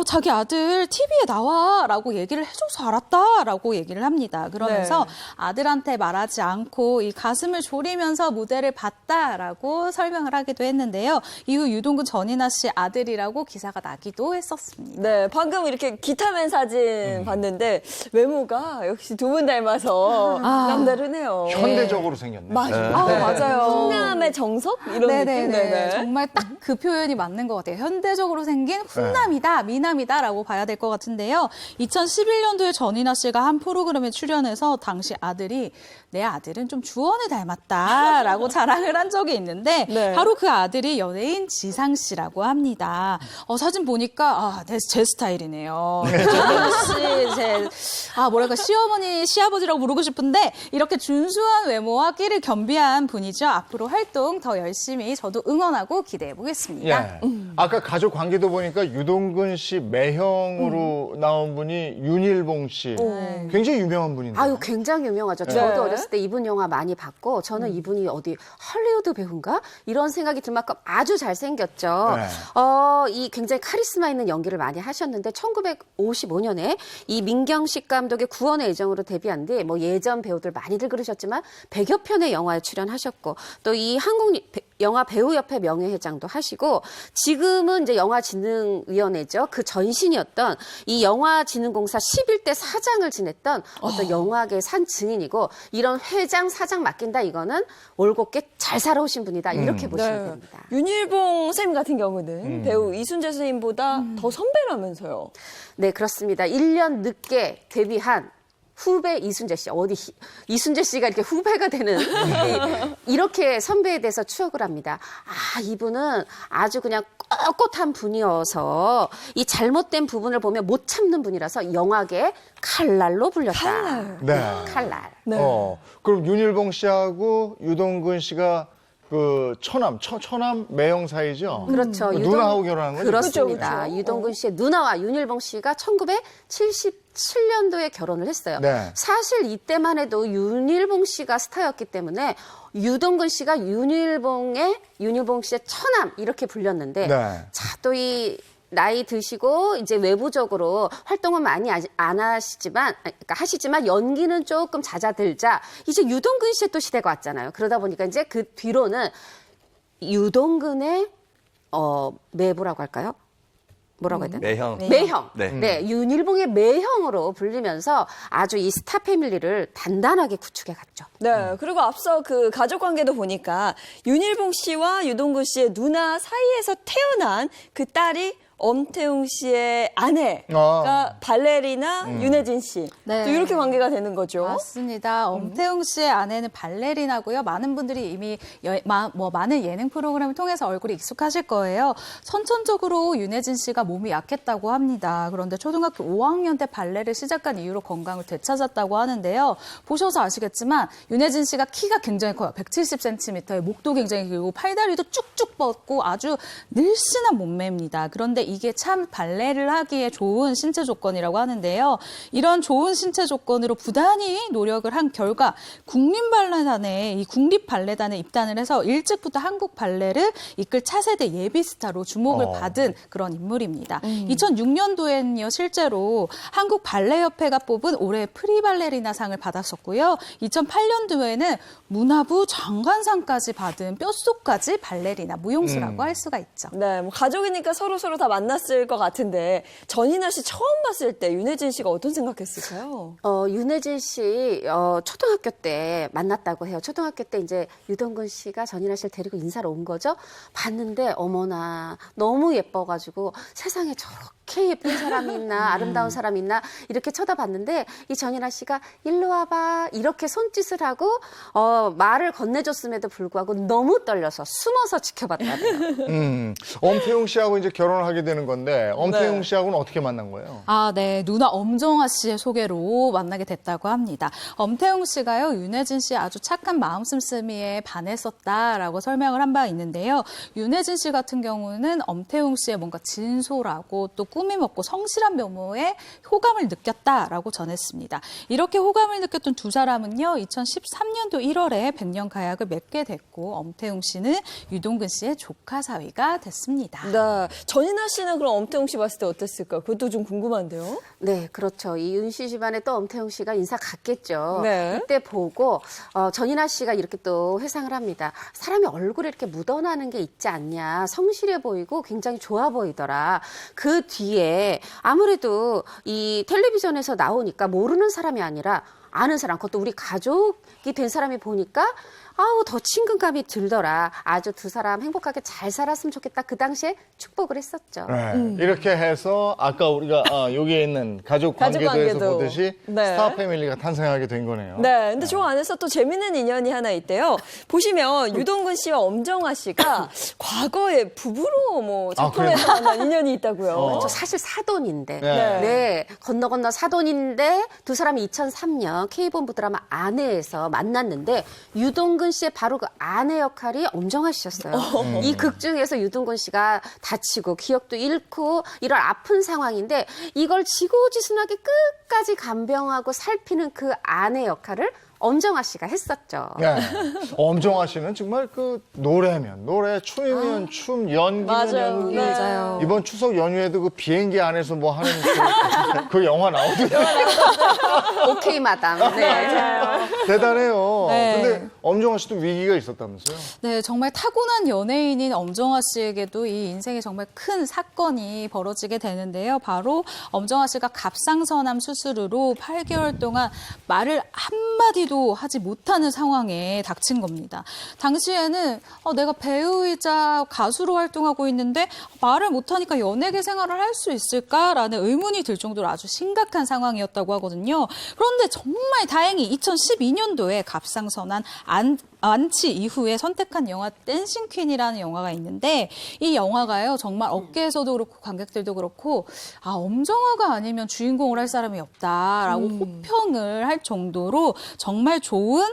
자기 아들 TV에 나와라고 얘기를 해줘서 알았다라고 얘기를 합니다. 그러면서 네. 아들한테 말하지 않고 이 가슴을 졸이면서 무대를 봤다라고 설명을 하기도 했는데요. 이후 유동근 전인아 씨 아들이라고 기사가 나기도 했었습니다. 네, 방금 이렇게 기타맨 사진 봤는데 외모가 역시 두 분 닮아서 남다르네요. 현대적으로 생겼네. 맞아요. 훈남의 정석 이런 느낌. 네네. 정말 딱 그 표현이 맞는 것 같아요. 현대적으로 생긴 훈남이다, 미남이다라고 봐야 될 것 같은데요. 2011년도에 전인아 씨가 한 프로그램에 출연해서 당시 아들이 내 아들은 좀 주원을 닮았다라고 자랑을 한 적이 있는데 네. 바로 그 아들이 연예인 지상 씨라고 합니다. 사진 보니까 제 스타일이네요. 지상 씨, 뭐랄까 시어머니, 시아버지라고 부르고 싶은데 이렇게 준수한 외모와 끼를 겸비한 분이죠. 앞으로 활동 더 열심히 저도 응원하고 기대해 보겠습니다. 예. 아까 가족 관계도 보니까 유동근 씨 매형으로 나온 분이 윤일봉 씨. 굉장히 유명한 분인데. 아유, 굉장히 유명하죠. 저도 어렸을 때 이분 영화 많이 봤고, 저는 이분이 어디 할리우드 배우인가? 이런 생각이 들 만큼 아주 잘생겼죠. 네. 이 굉장히 카리스마 있는 연기를 많이 하셨는데, 1955년에 이 민경식 감독의 구원의 애정으로 데뷔한 뒤, 예전 배우들 많이들 그러셨지만, 100여 편의 영화에 출연하셨고, 또 이 영화배우협회 명예회장도 하시고, 지금은 이제 영화진흥위원회죠. 그 전신이었던 이 영화진흥공사 11대 사장을 지냈던 어떤 영화계 산 증인이고, 이런 회장, 사장 맡긴다 이거는 올곧게 잘 살아오신 분이다. 이렇게 보시면 됩니다. 윤일봉 쌤 같은 경우는 배우 이순재 선생님보다 더 선배라면서요. 네, 그렇습니다. 1년 늦게 데뷔한 후배 이순재 씨. 이순재 씨가 이렇게 후배가 되는 이렇게 선배에 대해서 추억을 합니다. 이분은 아주 그냥 꼿꼿한 분이어서 이 잘못된 부분을 보면 못 참는 분이라서 영화계 칼날로 불렸다. 네. 칼날. 네. 그럼 윤일봉 씨하고 유동근 씨가 그 처남 매형 사이죠? 그렇죠. 누나하고 결혼한 거죠? 그렇습니다. 그렇죠. 유동근 씨의 누나와 윤일봉 씨가 1977년도에 결혼을 했어요. 네. 사실 이때만 해도 윤일봉 씨가 스타였기 때문에 유동근 씨가 윤일봉 씨의 처남 이렇게 불렸는데 네. 자, 또 이 나이 드시고 이제 외부적으로 활동은 많이 안 하시지만 연기는 조금 잦아들자 이제 유동근 씨의 또 시대가 왔잖아요. 그러다 보니까 이제 그 뒤로는 유동근의 매부라고 할까요? 뭐라고 해야 되나? 매형. 매형. 네. 네, 윤일봉의 매형으로 불리면서 아주 이 스타 패밀리를 단단하게 구축해 갔죠. 네, 그리고 앞서 그 가족 관계도 보니까 윤일봉 씨와 유동근 씨의 누나 사이에서 태어난 그 딸이 엄태웅 씨의 아내가 발레리나 윤혜진 씨. 네. 또 이렇게 관계가 되는 거죠. 맞습니다. 엄태웅 씨의 아내는 발레리나고요. 많은 분들이 이미 많은 예능 프로그램을 통해서 얼굴이 익숙하실 거예요. 선천적으로 윤혜진 씨가 몸이 약했다고 합니다. 그런데 초등학교 5학년 때 발레를 시작한 이후로 건강을 되찾았다고 하는데요. 보셔서 아시겠지만 윤혜진 씨가 키가 굉장히 커요. 170cm에 목도 굉장히 길고 팔다리도 쭉쭉 뻗고 아주 늘씬한 몸매입니다. 그런데 이게 참 발레를 하기에 좋은 신체 조건이라고 하는데요. 이런 좋은 신체 조건으로 부단히 노력을 한 결과 국립발레단에 입단을 해서 일찍부터 한국 발레를 이끌 차세대 예비 스타로 주목을 받은 그런 인물입니다. 2006년도에는요, 실제로 한국 발레협회가 뽑은 올해 프리발레리나상을 받았었고요. 2008년도에는 문화부 장관상까지 받은 뼛속까지 발레리나 무용수라고 할 수가 있죠. 네, 가족이니까 서로 다 만났을 것 같은데 전인아 씨 처음 봤을 때 윤혜진 씨가 어떤 생각했을까요? 윤혜진 씨 초등학교 때 만났다고 해요. 초등학교 때 이제 유동근 씨가 전인아 씨를 데리고 인사를 온 거죠. 봤는데 어머나 너무 예뻐가지고 세상에 저렇게 이렇게 예쁜 사람이 있나 아름다운 사람이 있나 이렇게 쳐다봤는데 이 전인아 씨가 일로 와봐 이렇게 손짓을 하고 말을 건네줬음에도 불구하고 너무 떨려서 숨어서 지켜봤다네요. 엄태웅 씨하고 이제 결혼을 하게 되는 건데 엄태웅 네. 씨하고는 어떻게 만난 거예요? 아, 네. 누나 엄정화 씨의 소개로 만나게 됐다고 합니다. 엄태웅 씨가요, 윤혜진 씨의 아주 착한 마음 씀씀이에 반했었다라고 설명을 한 바 있는데요. 윤혜진 씨 같은 경우는 엄태웅 씨의 뭔가 진솔하고 또 꾸밈 없고 성실한 면모에 호감을 느꼈다라고 전했습니다. 이렇게 호감을 느꼈던 두 사람은요, 2013년도 1월에 백년 가약을 맺게 됐고, 엄태웅 씨는 유동근 씨의 조카 사위가 됐습니다. 네. 전인아 씨는 그럼 엄태웅 씨 봤을 때 어땠을까? 그것도 좀 궁금한데요. 네, 그렇죠. 이 윤 씨 집안에 또 엄태웅 씨가 인사 갔겠죠. 네. 이때 보고 전인아 씨가 이렇게 또 회상을 합니다. 사람이 얼굴에 이렇게 묻어나는 게 있지 않냐. 성실해 보이고 굉장히 좋아 보이더라. 그 뒤에 아무래도 이 텔레비전에서 나오니까 모르는 사람이 아니라 아는 사람, 그것도 우리 가족이 된 사람이 보니까 아우 더 친근감이 들더라. 아주 두 사람 행복하게 잘 살았으면 좋겠다. 그 당시에 축복을 했었죠. 네. 이렇게 해서 아까 우리가 여기에 있는 가족 관계도에서 관계도. 보듯이 네. 스타 패밀리가 탄생하게 된 거네요. 네, 근데 저 안에서 또 재밌는 인연이 하나 있대요. 보시면 유동근 씨와 엄정화 씨가 과거에 부부로 뭐 작품에서 만난 인연이 있다고요. 저 사실 사돈인데. 네. 네. 건너 사돈인데 두 사람이 2003년 K본부 드라마 아내에서 만났는데 유동근 씨의 바로 그 아내 역할이 엄정화 씨였어요. 이 극 중에서 유동근 씨가 다치고 기억도 잃고 이런 아픈 상황인데 이걸 지고지순하게 끝까지 간병하고 살피는 그 아내 역할을 엄정화 씨가 했었죠. 네. 엄정화 씨는 정말 그 노래면 노래, 춤이면 춤, 연기면 맞아요. 연기. 네. 맞아요. 이번 추석 연휴에도 그 비행기 안에서 뭐 하는 그 영화 나오더라고요. 오케이 마담. 네. 대단해요. 네. 근데 엄정화 씨도 위기가 있었다면서요? 네, 정말 타고난 연예인인 엄정화 씨에게도 이 인생에 정말 큰 사건이 벌어지게 되는데요. 바로 엄정화 씨가 갑상선암 수술으로 8개월 동안 말을 한마디도 하지 못하는 상황에 닥친 겁니다. 당시에는 내가 배우이자 가수로 활동하고 있는데 말을 못하니까 연예계 생활을 할 수 있을까라는 의문이 들 정도로 아주 심각한 상황이었다고 하거든요. 그런데 정말 다행히 2012년도에 갑상선암 안치 이후에 선택한 영화 댄싱 퀸이라는 영화가 있는데 이 영화가요 정말 업계에서도 그렇고 관객들도 그렇고 엄정화가 아니면 주인공을 할 사람이 없다라고 호평을 할 정도로 정말 좋은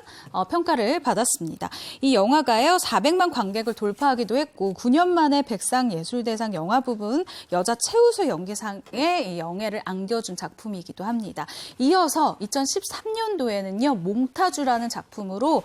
평가를 받았습니다. 이 영화가요 400만 관객을 돌파하기도 했고 9년 만에 백상예술대상 영화 부분 여자 최우수 연기상에 이 영예를 안겨준 작품이기도 합니다. 이어서 2013년도에는요 몽타주라는 작품으로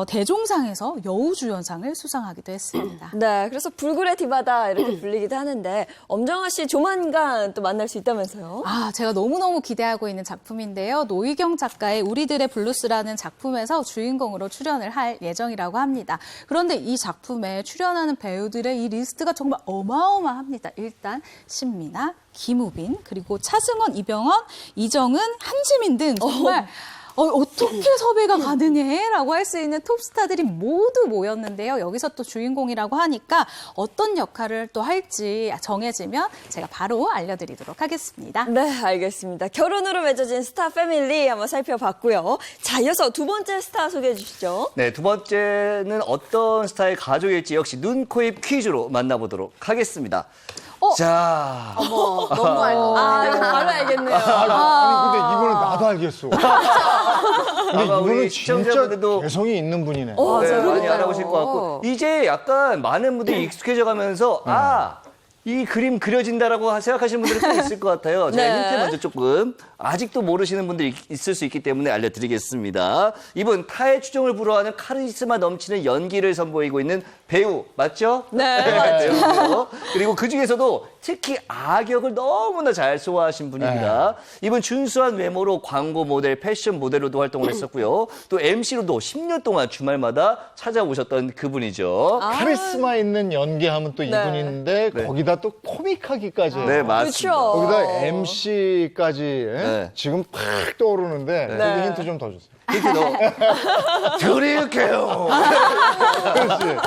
대종상에서 여우주연상을 수상하기도 했습니다. 네, 그래서 불굴의 디바다 이렇게 불리기도 하는데 엄정화 씨 조만간 또 만날 수 있다면서요? 제가 너무너무 기대하고 있는 작품인데요. 노희경 작가의 우리들의 블루스라는 작품에서 주인공으로 출연을 할 예정이라고 합니다. 그런데 이 작품에 출연하는 배우들의 이 리스트가 정말 어마어마합니다. 일단 신민아, 김우빈, 그리고 차승원, 이병헌, 이정은, 한지민 등 정말 어떻게 섭외가 가능해? 라고 할 수 있는 톱스타들이 모두 모였는데요. 여기서 또 주인공이라고 하니까 어떤 역할을 또 할지 정해지면 제가 바로 알려드리도록 하겠습니다. 네, 알겠습니다. 결혼으로 맺어진 스타 패밀리 한번 살펴봤고요. 자, 이어서 두 번째 스타 소개해 주시죠. 네, 두 번째는 어떤 스타의 가족일지 역시 눈, 코, 입 퀴즈로 만나보도록 하겠습니다. 자, 어머, 너무 알고. 이거 바로 알겠네요. 아니 근데 이거는 나도 알겠어. 근데 아마 이거는 우리 진짜 시청자분들도 개성이 있는 분이네. 네, 많이 그러니까요. 알아보실 것 같고 이제 약간 많은 분들이 익숙해져 가면서 이 그림 그려진다라고 생각하시는 분들이 꽤 있을 것 같아요. 제가 네. 힌트 먼저 조금 아직도 모르시는 분들이 있을 수 있기 때문에 알려드리겠습니다. 이분 타의 추종을 불허하는 카리스마 넘치는 연기를 선보이고 있는 배우 맞죠? 네, 맞죠. 배우고요. 그리고 그 중에서도 특히 악역을 너무나 잘 소화하신 분입니다. 이분 준수한 외모로 광고 모델, 패션 모델로도 활동을 했었고요. 또 MC로도 10년 동안 주말마다 찾아오셨던 그분이죠. 카리스마 있는 연기하면 또 이분인데 거기다 또 코믹하기까지. 네, 맞습니다. 그렇죠. 거기다 MC까지 네. 지금 팍 떠오르는데 네. 거기 힌트 좀 더 주세요. 힌트 드릴게요. 그렇지.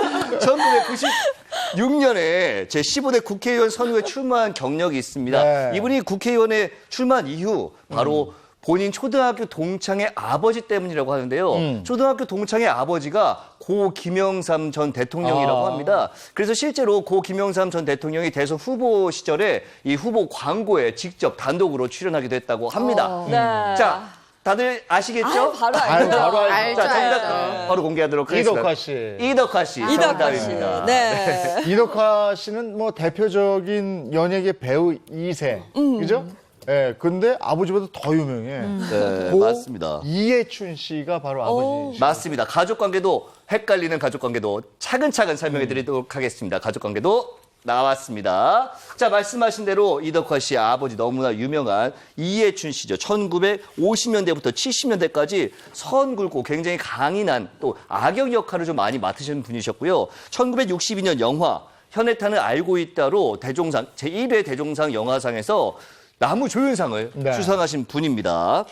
2006년에 제15대 국회의원 선거에 출마한 경력이 있습니다. 네. 이분이 국회의원에 출마한 이후 바로 본인 초등학교 동창의 아버지 때문이라고 하는데요. 초등학교 동창의 아버지가 고 김영삼 전 대통령이라고 합니다. 그래서 실제로 고 김영삼 전 대통령이 대선 후보 시절에 이 후보 광고에 직접 단독으로 출연하기도 했다고 합니다. 네. 자, 다들 아시겠죠? 바로 알죠. 바로 알죠, 자, 정답 알죠. 바로 공개하도록 하겠습니다. 이덕화 씨. 이덕화 씨. 이덕화 씨. 정답입니다. 네. 이덕화 씨는 뭐 대표적인 연예계 배우 2세. 그죠? 예, 근데 아버지보다 더 유명해. 네, 고 맞습니다. 이해춘 씨가 바로 아버지. 맞습니다. 가족 관계도 헷갈리는 가족 관계도 차근차근 설명해 드리도록 하겠습니다. 가족 관계도 나왔습니다. 자, 말씀하신 대로 이덕화 씨의 아버지 너무나 유명한 이해춘 씨죠. 1950년대부터 70년대까지 선 굵고 굉장히 강인한 또 악역 역할을 좀 많이 맡으신 분이셨고요. 1962년 영화 현해탄을 알고 있다로 대종상 제1회 대종상 영화상에서 나무조연상을 네. 수상하신 분입니다.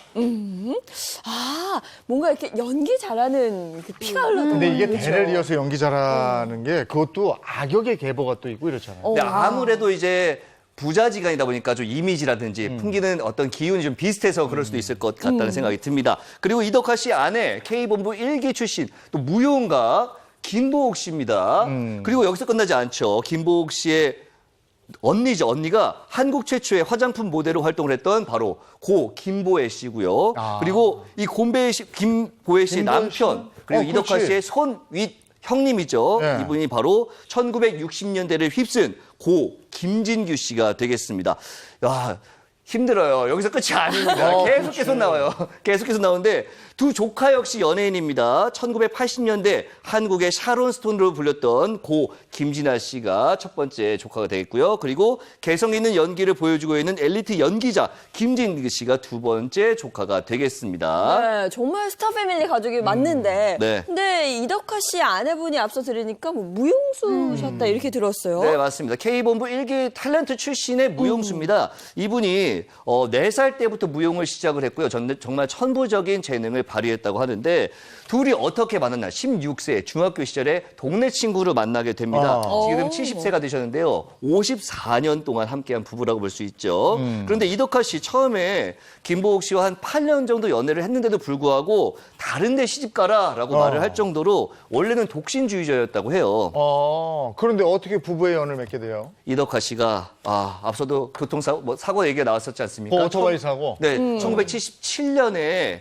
아, 뭔가 이렇게 연기 잘하는 그 피가 흘러들어요. 근데 이게 대를 이어서 연기 잘하는 게 그것도 악역의 계보가 또 있고 이렇잖아요. 근데 아무래도 이제 부자지간이다 보니까 좀 이미지라든지 풍기는 어떤 기운이 좀 비슷해서 그럴 수도 있을 것 같다는 생각이 듭니다. 그리고 이덕화 씨 아내 K본부 1기 출신 또 무용가 김보옥 씨입니다. 그리고 여기서 끝나지 않죠. 김보옥 씨의 언니죠. 언니가 한국 최초의 화장품 모델로 활동을 했던 바로 고 김보애 씨고요. 그리고 이 김보애 씨의 김보애 남편 씨? 그리고 이덕화 그렇지. 씨의 손윗 형님이죠. 네. 이분이 바로 1960년대를 휩쓴 고 김진규 씨가 되겠습니다. 야, 힘들어요. 여기서 끝이 아닙니다. 계속 나와요. 계속해서 나오는데 두 조카 역시 연예인입니다. 1980년대 한국의 샤론 스톤으로 불렸던 고 김진아 씨가 첫 번째 조카가 되겠고요. 그리고 개성 있는 연기를 보여주고 있는 엘리트 연기자 김진규 씨가 두 번째 조카가 되겠습니다. 네, 정말 스타 패밀리 가족이 맞는데. 네. 근데 이덕화 씨 아내분이 앞서 들으니까 뭐 무용수셨다 이렇게 들었어요. 네, 맞습니다. K본부 1기 탤런트 출신의 무용수입니다. 이분이 4살 때부터 무용을 시작을 했고요. 정말 천부적인 재능을 발휘했다고 하는데 둘이 어떻게 만났나? 16세 중학교 시절에 동네 친구를 만나게 됩니다. 지금 70세가 되셨는데요. 54년 동안 함께한 부부라고 볼 수 있죠. 그런데 이덕화 씨 처음에 김보옥 씨와 한 8년 정도 연애를 했는데도 불구하고 다른 데 시집 가라라고 말을 할 정도로 원래는 독신주의자였다고 해요. 그런데 어떻게 부부의 연을 맺게 돼요? 이덕화 씨가 앞서도 교통사고 사고 얘기가 나왔었지 않습니까? 오토바이 사고? 네, 1977년에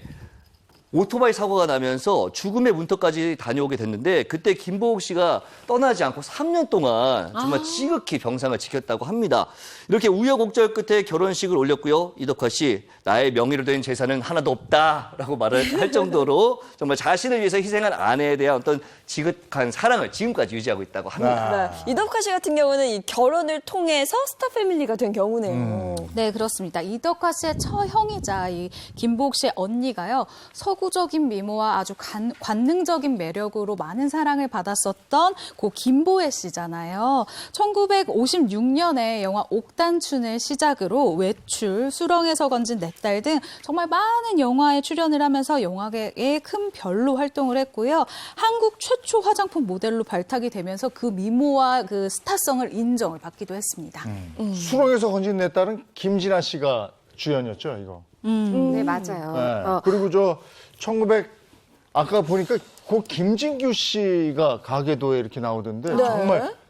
오토바이 사고가 나면서 죽음의 문턱까지 다녀오게 됐는데 그때 김보옥 씨가 떠나지 않고 3년 동안 정말 지극히 병상을 지켰다고 합니다. 이렇게 우여곡절 끝에 결혼식을 올렸고요. 이덕화 씨, 나의 명의로 된 재산은 하나도 없다라고 말을 할 정도로 정말 자신을 위해서 희생한 아내에 대한 어떤 지극한 사랑을 지금까지 유지하고 있다고 합니다. 네, 이덕화 씨 같은 경우는 이 결혼을 통해서 스타 패밀리가 된 경우네요. 네, 그렇습니다. 이덕화 씨의 처형이자 이 김보옥 씨의 언니가요. 서구적인 미모와 아주 관능적인 매력으로 많은 사랑을 받았었던 고 김보애 씨잖아요. 1956년에 영화 옥단춘을 시작으로 외출, 수렁에서 건진 내 딸 등 정말 많은 영화에 출연을 하면서 영화계에 큰 별로 활동을 했고요. 한국 최초 화장품 모델로 발탁이 되면서 그 미모와 그 스타성을 인정을 받기도 했습니다. 수렁에서 건진 내 딸은 김진아 씨가 주연이었죠, 이거. 네, 맞아요. 네. 그리고 아까 보니까 그 김진규 씨가 가계도에 이렇게 나오던데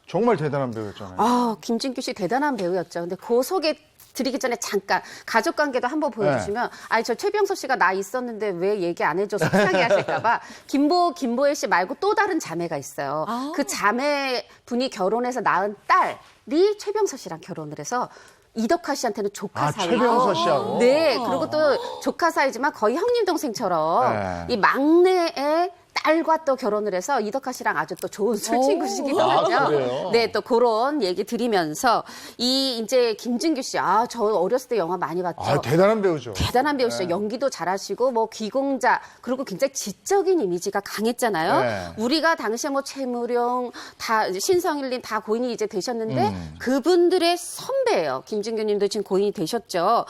정말 대단한 배우였잖아요. 김진규 씨 대단한 배우였죠. 근데 그 소개 드리기 전에 잠깐 가족 관계도 한번 보여주시면 저 최병서 씨가 나 있었는데 왜 얘기 안 해줘서 속상해 하실까봐 김보애 씨 말고 또 다른 자매가 있어요. 그 자매 분이 결혼해서 낳은 딸이 최병서 씨랑 결혼을 해서 이덕화 씨한테는 조카 사이. 최병서 씨하고? 네, 그리고 또 조카 사이지만 거의 형님 동생처럼 이 막내의 딸과 또 결혼을 해서 이덕화 씨랑 아주 또 좋은 술친구시기도 하죠. 그래요? 네, 또 그런 얘기 드리면서 이제 김진규 씨, 저 어렸을 때 영화 많이 봤죠. 대단한 배우죠. 대단한 배우시죠. 연기도 잘하시고 뭐 귀공자 그리고 굉장히 지적인 이미지가 강했잖아요. 네. 우리가 당시에 뭐 최무룡, 다 신성일님 다 고인이 이제 되셨는데 그분들의 선배예요. 김진규님도 지금 고인이 되셨죠.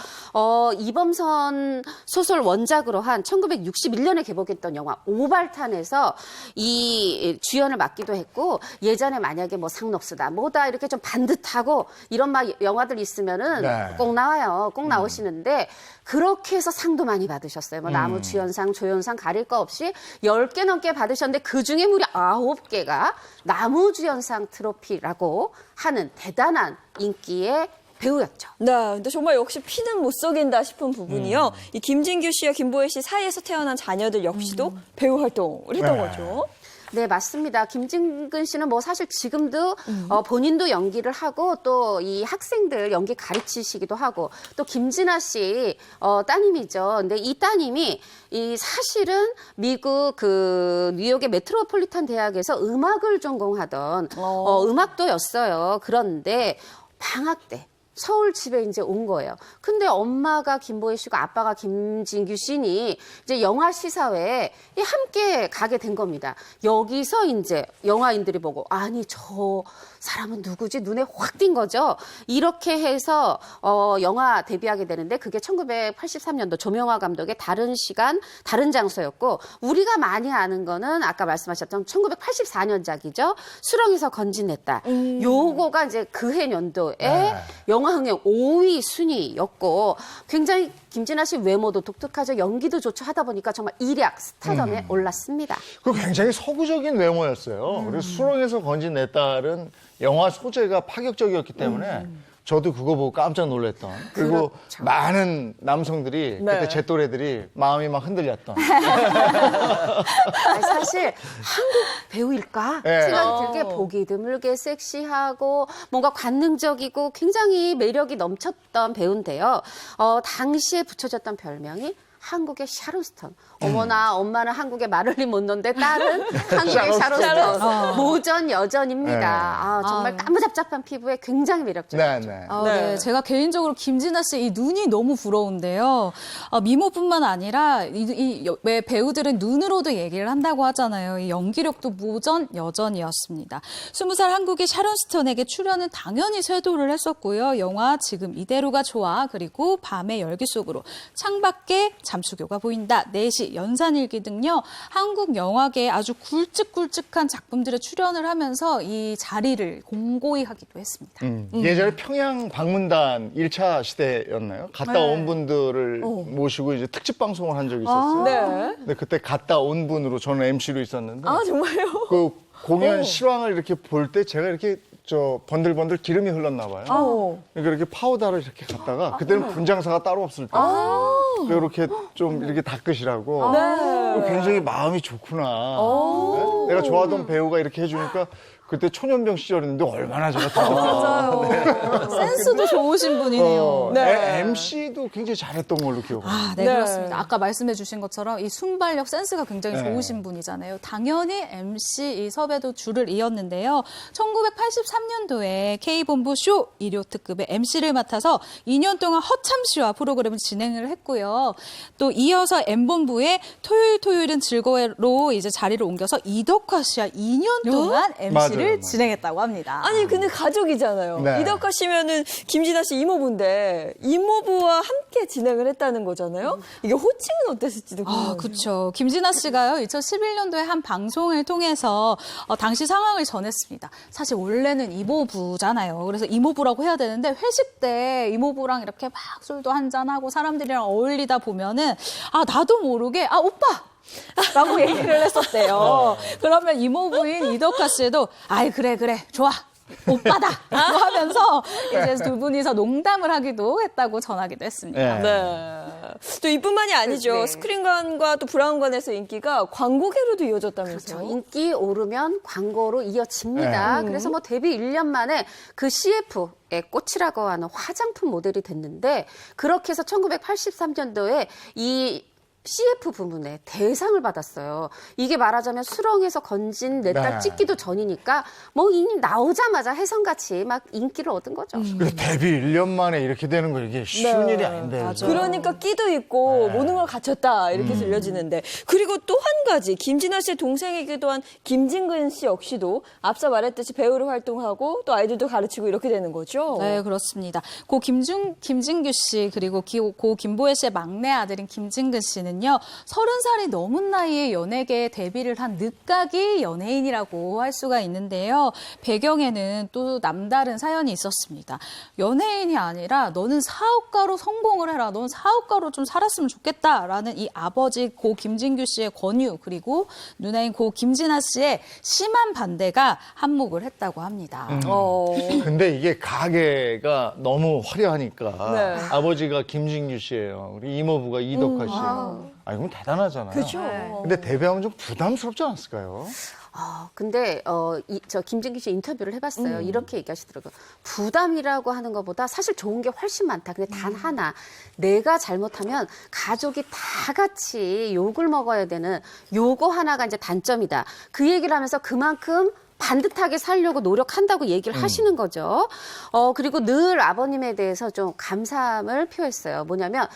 이범선 소설 원작으로 한 1961년에 개봉했던 영화 오발탄에서 대학에서 이 주연을 맡기도 했고 예전에 만약에 뭐 상록수다 뭐다 이렇게 좀 반듯하고 이런 막 영화들 있으면은 네. 꼭 나와요. 꼭 나오시는데 그렇게 해서 상도 많이 받으셨어요. 뭐 나무 주연상, 조연상 가릴 거 없이 10개 넘게 받으셨는데 그중에 무려 9개가 나무 주연상 트로피라고 하는 대단한 인기의 배우였죠. 네, 근데 정말 역시 피는 못 속인다 싶은 부분이요. 이 김진규 씨와 김보혜 씨 사이에서 태어난 자녀들 역시도 배우 활동을 했던 네. 거죠. 네, 맞습니다. 김진근 씨는 뭐 사실 지금도 본인도 연기를 하고 또 이 학생들 연기 가르치시기도 하고 또 김진아 씨 따님이죠. 근데 이 따님이 이 사실은 미국 그 뉴욕의 메트로폴리탄 대학에서 음악을 전공하던 음악도였어요. 그런데 방학 때 서울 집에 이제 온 거예요. 근데 엄마가 김보혜 씨고 아빠가 김진규 씨니 이제 영화 시사회에 함께 가게 된 겁니다. 여기서 이제 영화인들이 보고 아니 저 사람은 누구지? 눈에 확 띈 거죠. 이렇게 해서 영화 데뷔하게 되는데 그게 1983년도 조명화 감독의 다른 시간, 다른 장소였고 우리가 많이 아는 거는 아까 말씀하셨던 1984년작이죠. 수렁에서 건진했다. 요거가 이제 그해 연도에 영화 흥행 5위 순위였고 굉장히 김진아 씨 외모도 독특하죠. 연기도 좋죠. 하다 보니까 정말 일약 스타덤에 올랐습니다. 그 굉장히 서구적인 외모였어요. 그래서 수렁에서 건진 내 딸은 영화 소재가 파격적이었기 때문에 저도 그거 보고 깜짝 놀랐던. 그리고 그렇죠. 많은 남성들이 네. 그때 제 또래들이 마음이 막 흔들렸던. 아니, 사실 한국 배우일까 네. 생각이 들게 보기 드물게 섹시하고 뭔가 관능적이고 굉장히 매력이 넘쳤던 배우인데요. 당시에 붙여졌던 별명이 한국의 샤론스톤. 어머나 엄마는 한국의 마를린 몬로인데 딸은 한국의 샤론스톤. 모전 여전입니다. 네. 아, 정말 까무잡잡한 피부에 굉장히 매력적이죠. 네, 네. 네, 제가 개인적으로 김진아 씨 이 눈이 너무 부러운데요. 미모뿐만 아니라 왜 배우들은 눈으로도 얘기를 한다고 하잖아요. 이 연기력도 모전 여전이었습니다. 20살 한국의 샤론 스톤에게 출연은 당연히 쇄도를 했었고요. 영화 지금 이대로가 좋아 그리고 밤의 열기 속으로 창밖에 잠수교가 보인다. 4시 연산일기 등요. 한국 영화계에 아주 굵직굵직한 작품들에 출연을 하면서 이 자리를 공고히 하기도 했습니다. 예전에 평양 방문단 1차 시대였나요? 갔다 온 분들을 모시고 이제 특집 방송을 한 적이 있었어요. 네. 근데 그때 갔다 온 분으로 저는 MC로 있었는데 아, 정말요? 그 공연 실황을 이렇게 볼 때 제가 이렇게 번들번들 기름이 흘렀나 봐요. 그러니까 이렇게 파우더를 이렇게 갖다가 그때는 분장사가 따로 없을 때 이렇게 좀 이렇게 닦으시라고 굉장히 마음이 좋구나. 네? 내가 좋아하던 배우가 이렇게 해주니까 그때 초년병 시절이었는데 얼마나 제가 좋았어요. 센스도 좋으신 분이네요. MC도 굉장히 잘했던 걸로 기억합니다. 아, 네, 네. 그렇습니다. 아까 말씀해 주신 것처럼 이 순발력 센스가 굉장히 네. 좋으신 분이잖아요. 당연히 MC 이 섭외도 줄을 이었는데요. 1983년도에 K본부 쇼 일요 특급의 MC를 맡아서 2년 동안 허참 씨와 프로그램을 진행을 했고요. 또 이어서 M본부의 토요일은 즐거워로 이제 자리를 옮겨서 이덕화 씨와 2년 동안 MC를 맞아요. 진행했다고 합니다. 아니 근데 가족이잖아요. 네. 이덕화 씨면은 김진아 씨 이모부인데 이모부와 함께 진행을 했다는 거잖아요. 이게 호칭은 어땠을지도 궁금해요. 아, 그렇죠. 김진아 씨가요, 2011년도에 한 방송을 통해서 당시 상황을 전했습니다. 사실 원래는 이모부잖아요. 그래서 이모부라고 해야 되는데 회식 때 이모부랑 이렇게 막 술도 한잔하고 사람들이랑 어울리다 보면은 나도 모르게 오빠! 라고 얘기를 했었대요. 그러면 이모부인 이덕화 씨도 아이 그래 좋아. 오빠다! 라고 하면서 이제 두 분이서 농담을 하기도 했다고 전하기도 했습니다. 네. 네. 또 이뿐만이 아니죠. 네. 스크린관과 또 브라운관에서 인기가 광고계로도 이어졌다면서요. 그렇죠. 인기 오르면 광고로 이어집니다. 그래서 뭐 데뷔 1년 만에 그 CF의 꽃이라고 하는 화장품 모델이 됐는데 그렇게 해서 1983년도에 이 CF 부문에 대상을 받았어요. 이게 말하자면 수렁에서 건진 내 딸 네. 찍기도 전이니까 뭐 이미 나오자마자 혜성같이 막 인기를 얻은 거죠. 그래서 데뷔 1년 만에 이렇게 되는 거 이게 쉬운 네. 일이 아닌데. 그죠? 그러니까 끼도 있고 모든 걸 갖췄다 이렇게 들려지는데 그리고 또 한 가지 김진아 씨의 동생이기도 한 김진근 씨 역시도 앞서 말했듯이 배우로 활동하고 또 아이들도 가르치고 이렇게 되는 거죠. 네, 그렇습니다. 김진규 씨 그리고 고 김보혜 씨의 막내 아들인 김진근 씨는 보면은요, 30살이 넘은 나이에 연예계에 데뷔를 한 늦가기 연예인이라고 할 수가 있는데요. 배경에는 또 남다른 사연이 있었습니다. 연예인이 아니라 너는 사업가로 성공을 해라. 넌 사업가로 좀 살았으면 좋겠다라는 이 아버지 고 김진규 씨의 권유, 그리고 누나인 고 김진아 씨의 심한 반대가 한몫을 했다고 합니다. 근데 이게 가게가 너무 화려하니까 네. 아버지가 김진규 씨예요. 우리 이모부가 이덕화 씨예요. 아, 이건 대단하잖아요. 그렇죠. 근데 데뷔하면 좀 부담스럽지 않았을까요? 근데 저 김진규 씨 인터뷰를 해봤어요. 이렇게 얘기하시더라고요. 부담이라고 하는 것보다 사실 좋은 게 훨씬 많다. 근데 단 하나, 내가 잘못하면 가족이 다 같이 욕을 먹어야 되는 요거 하나가 이제 단점이다. 그 얘기를 하면서 그만큼 반듯하게 살려고 노력한다고 얘기를 하시는 거죠. 그리고 늘 아버님에 대해서 좀 감사함을 표했어요. 뭐냐면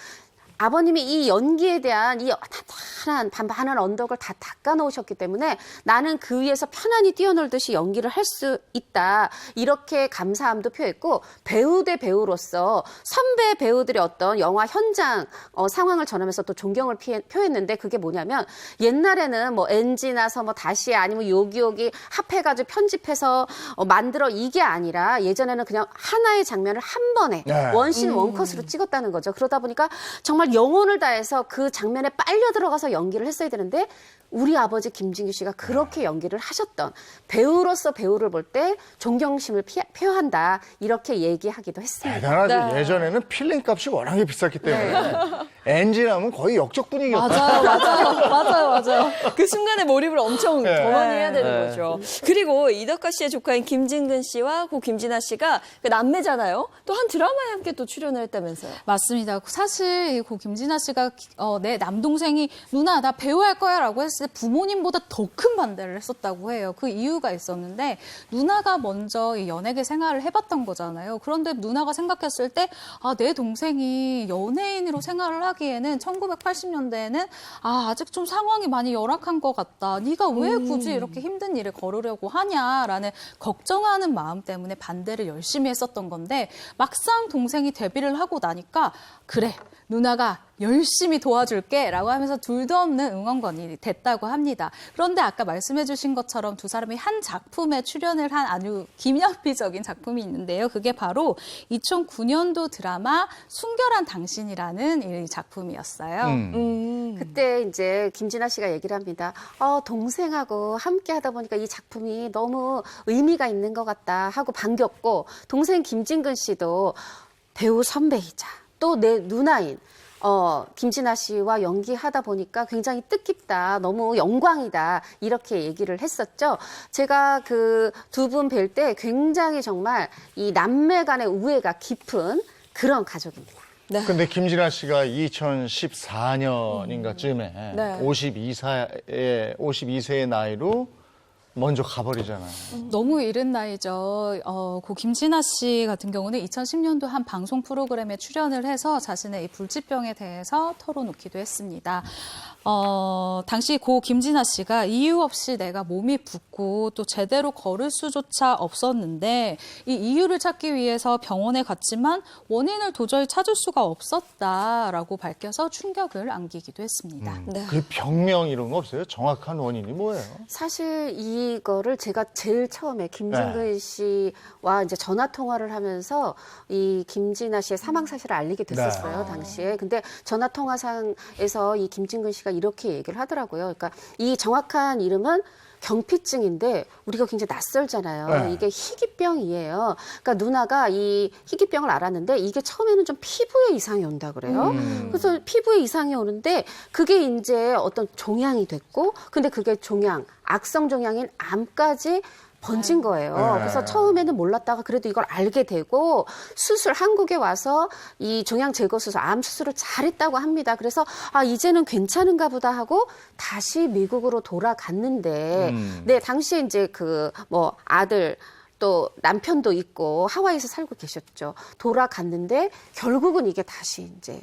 아버님이 이 연기에 대한 이 탄탄한 반반한 언덕을 다 닦아 놓으셨기 때문에 나는 그 위에서 편안히 뛰어놀듯이 연기를 할 수 있다. 이렇게 감사함도 표했고, 배우 대 배우로서 선배 배우들의 어떤 영화 현장 상황을 전하면서 또 존경을 표했는데, 그게 뭐냐면 옛날에는 뭐 NG 나서 뭐 다시 아니면 요기요기 합해가지고 편집해서 만들어, 이게 아니라 예전에는 그냥 하나의 장면을 한 번에 네. 원씬 원컷으로 찍었다는 거죠. 그러다 보니까 정말 영혼을 다해서 그 장면에 빨려 들어가서 연기를 했어야 되는데, 우리 아버지 김진규 씨가 그렇게 연기를 하셨던, 배우로서 배우를 볼 때 존경심을 표한다, 이렇게 얘기하기도 했습니다. 대단하죠. 예전에는 필름 값이 워낙에 비쌌기 때문에 엔진하면 거의 역적 분위기였다. 맞아요. 그 순간에 몰입을 엄청 네. 더 많이 해야 되는 네. 거죠. 그리고 이덕화 씨의 조카인 김진근 씨와 고 김진아 씨가 그 남매잖아요. 또 한 드라마에 함께 또 출연을 했다면서요. 맞습니다. 사실 고 김진아 씨가 내 남동생이 누나 나 배우할 거야라고 했을 때 부모님보다 더 큰 반대를 했었다고 해요. 그 이유가 있었는데, 누나가 먼저 이 연예계 생활을 해봤던 거잖아요. 그런데 누나가 생각했을 때 내 동생이 연예인으로 생활을 하기에는 1980년대에는 아직 좀 상황이 많이 열악한 것 같다. 네가 왜 굳이 이렇게 힘든 일을 걸으려고 하냐라는 걱정하는 마음 때문에 반대를 열심히 했었던 건데, 막상 동생이 데뷔를 하고 나니까 그래, 누나가 열심히 도와줄게 라고 하면서 둘도 없는 응원건이 됐다고 합니다. 그런데 아까 말씀해 주신 것처럼 두 사람이 한 작품에 출연을 한 아주 기념비적인 작품이 있는데요. 그게 바로 2009년도 드라마 순결한 당신이라는 이 작품이었어요. 그때 이제 김진아 씨가 얘기를 합니다. 동생하고 함께 하다 보니까 이 작품이 너무 의미가 있는 것 같다 하고 반겼고, 동생 김진근 씨도 배우 선배이자 또 내 누나인 김진아 씨와 연기하다 보니까 굉장히 뜻깊다, 너무 영광이다, 이렇게 얘기를 했었죠. 제가 그 두 분 뵐 때 굉장히 정말 이 남매 간의 우애가 깊은 그런 가족입니다. 근데 김진아 씨가 2014년인가쯤에 네. 52세의 나이로 먼저 가버리잖아요. 너무 이른 나이죠. 고 김진아 씨 같은 경우는 2010년도 한 방송 프로그램에 출연을 해서 자신의 이 불치병에 대해서 털어놓기도 했습니다. 당시 고 김진아 씨가 이유 없이 내가 몸이 붓고 또 제대로 걸을 수조차 없었는데, 이 이유를 찾기 위해서 병원에 갔지만 원인을 도저히 찾을 수가 없었다라고 밝혀서 충격을 안기기도 했습니다. 네. 그 병명 이런 거 없어요? 정확한 원인이 뭐예요? 사실 이거를 제가 제일 처음에 김진근 씨와 이제 전화 통화를 하면서 이 김진아 씨의 사망 사실을 알리게 됐었어요, 당시에. 근데 전화 통화상에서 이 김진근 씨가 이렇게 얘기를 하더라고요. 그러니까 이 정확한 이름은 경피증인데 우리가 굉장히 낯설잖아요. 네. 이게 희귀병이에요. 그러니까 누나가 이 희귀병을 알았는데 이게 처음에는 좀 피부에 이상이 온다 그래요. 그래서 피부에 이상이 오는데 그게 이제 어떤 종양이 됐고, 근데 그게 악성 종양인 암까지 번진 거예요. 네. 그래서 처음에는 몰랐다가 그래도 이걸 알게 되고 한국에 와서 이 종양 제거 수술, 암 수술을 잘했다고 합니다. 그래서 이제는 괜찮은가 보다 하고 다시 미국으로 돌아갔는데, 네, 당시에 이제 아들 또 남편도 있고 하와이에서 살고 계셨죠. 돌아갔는데 결국은 이게 다시 이제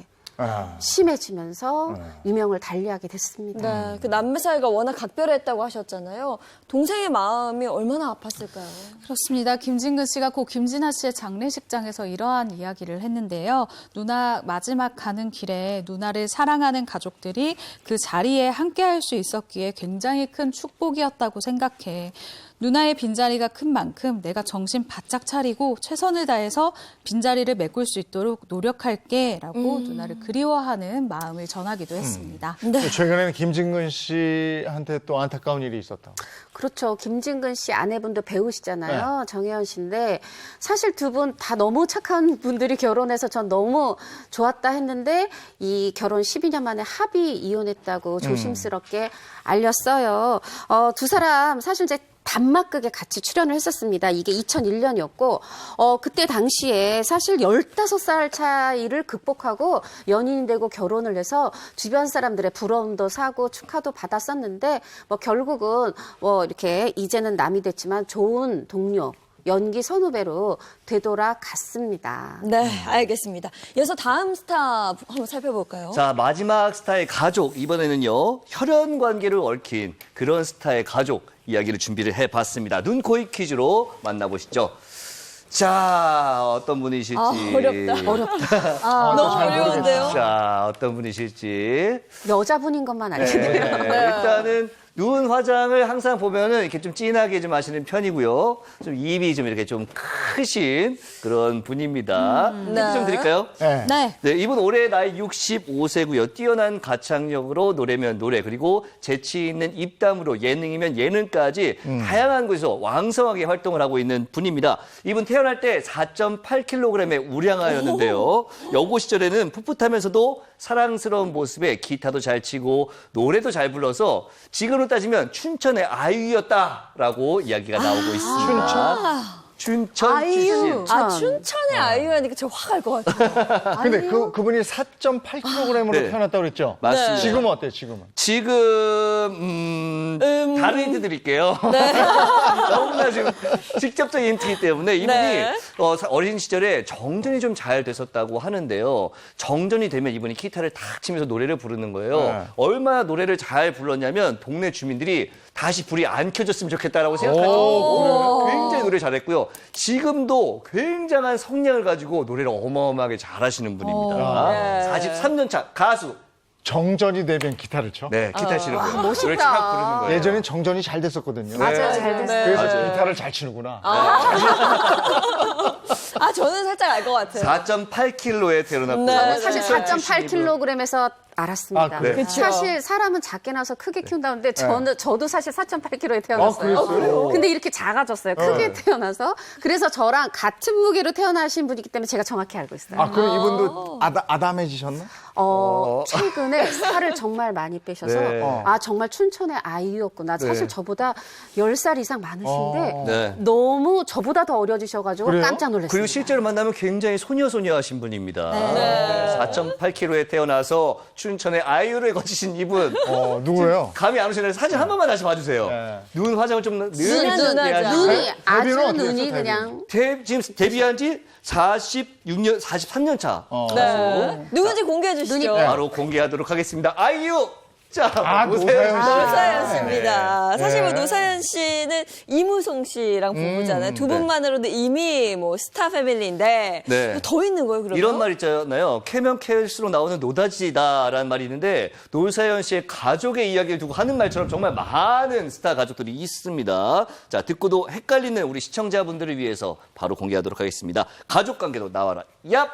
심해지면서 유명을 달리하게 됐습니다. 네, 그 남매 사이가 워낙 각별했다고 하셨잖아요. 동생의 마음이 얼마나 아팠을까요? 그렇습니다. 김진근 씨가 고 김진아 씨의 장례식장에서 이러한 이야기를 했는데요. 누나 마지막 가는 길에 누나를 사랑하는 가족들이 그 자리에 함께할 수 있었기에 굉장히 큰 축복이었다고 생각해. 누나의 빈자리가 큰 만큼 내가 정신 바짝 차리고 최선을 다해서 빈자리를 메꿀 수 있도록 노력할게 라고 누나를 그리워하는 마음을 전하기도 했습니다. 최근에는 김진근 씨한테 또 안타까운 일이 있었다고. 그렇죠. 김진근 씨 아내분도 배우시잖아요. 정혜연 씨인데 사실 두 분 다 너무 착한 분들이 결혼해서 전 너무 좋았다 했는데 이 결혼 12년 만에 합의 이혼했다고 조심스럽게 알렸어요. 두 사람 사실 이제 단막극에 같이 출연을 했었습니다. 이게 2001년이었고 그때 당시에 사실 15살 차이를 극복하고 연인이 되고 결혼을 해서 주변 사람들의 부러움도 사고 축하도 받았었는데 결국은 이렇게 이제는 남이 됐지만 좋은 동료 연기 선후배로 되돌아갔습니다. 네, 알겠습니다. 이어서 다음 스타 한번 살펴볼까요? 자, 마지막 스타의 가족. 이번에는요, 혈연 관계를 얽힌 그런 스타의 가족 이야기를 준비를 해봤습니다. 눈, 코, 입 퀴즈로 만나보시죠. 자, 어떤 분이실지. 어렵다. 너무 어려운데요? 자, 어떤 분이실지. 여자분인 것만 알겠네요. 일단은 눈 화장을 항상 보면은 이렇게 좀 진하게 좀 하시는 편이고요. 좀 입이 좀 이렇게 좀 크신 그런 분입니다. 힌트 좀 드릴까요? 네. 네. 네, 이분 올해 나이 65세고요. 뛰어난 가창력으로 노래면 노래, 그리고 재치 있는 입담으로 예능이면 예능까지 다양한 곳에서 왕성하게 활동을 하고 있는 분입니다. 이분 태어날 때 4.8kg의 우량아였는데요. 여고 시절에는 풋풋하면서도 사랑스러운 모습에 기타도 잘 치고 노래도 잘 불러서 지금으로 따지면 춘천의 아이유였다라고 이야기가 나오고 있습니다. 춘천 출신. 춘천의 아이유 하니까 저 확 알 것 같아요. 근데 그분이 4.8kg으로 네. 태어났다고 그랬죠? 맞습니다. 지금은 어때요, 지금은? 지금 다른 힌트 드릴게요. 너무나 지금 직접적인 힌트이기 때문에 이분이 네. 어린 시절에 정전이 좀 잘 됐었다고 하는데요. 정전이 되면 이분이 기타를 탁 치면서 노래를 부르는 거예요. 네. 얼마나 노래를 잘 불렀냐면 동네 주민들이 다시 불이 안 켜졌으면 좋겠다라고 생각할 정도로 굉장히 노래 잘했고요. 지금도 굉장한 성량을 가지고 노래를 어마어마하게 잘하시는 분입니다. 43년 차 가수. 정전이 되면 기타를 쳐? 네, 기타 치는 거예요. 멋있다. 노래 쫙 부르는 거예요. 예전엔 정전이 잘 됐었거든요. 맞아요. 잘 됐어요. 그래서 기타를 잘 치는구나. 저는 살짝 알 것 같아요. 4.8kg에 태어났고요. 네, 사실 네. 4.8kg에서 알았습니다. 아, 그래요? 그쵸. 사실 사람은 작게 나서 크게 키운다는데 저도 사실 4.8kg에 태어났어요. 그랬어요? 근데 이렇게 작아졌어요. 크게 태어나서. 그래서 저랑 같은 무게로 태어나신 분이기 때문에 제가 정확히 알고 있어요. 아, 그럼 이분도 아담해지셨나? 최근에 살을 정말 많이 빼셔서 네. 정말 춘천의 아이유였구나. 사실 저보다 10살 이상 많으신데 네. 너무 저보다 더 어려지셔가지고 그래요? 깜짝 놀랐습니다. 그리고 실제로 만나면 굉장히 소녀소녀하신 분입니다. 4.8kg에 태어나서 춘천의 아이유를 거치신 이분. 누구예요? 감이 안 오시나요? 사진 한 번만 다시 봐주세요. 네. 눈 화장을 좀 눈하죠. 눈이 아주 데뷔는 어떻게 눈이 했어, 그냥 지금 데뷔한 지 43년 차. 네. 누군지 공개해 주시죠. 바로 공개하도록 하겠습니다. 아이유! 자, 노사연 씨. 노사연 씨입니다. 사실 네. 노사연 씨는 이무송 씨랑 부부잖아요. 두 분만으로도 이미 스타 패밀리인데 네. 더 있는 거예요, 그러면? 이런 말 있잖아요. 캐면 캐일수록 나오는 노다지다라는 말이 있는데 노사연 씨의 가족의 이야기를 두고 하는 말처럼 정말 많은 스타 가족들이 있습니다. 자, 듣고도 헷갈리는 우리 시청자분들을 위해서 바로 공개하도록 하겠습니다. 가족 관계도 나와라. 얍!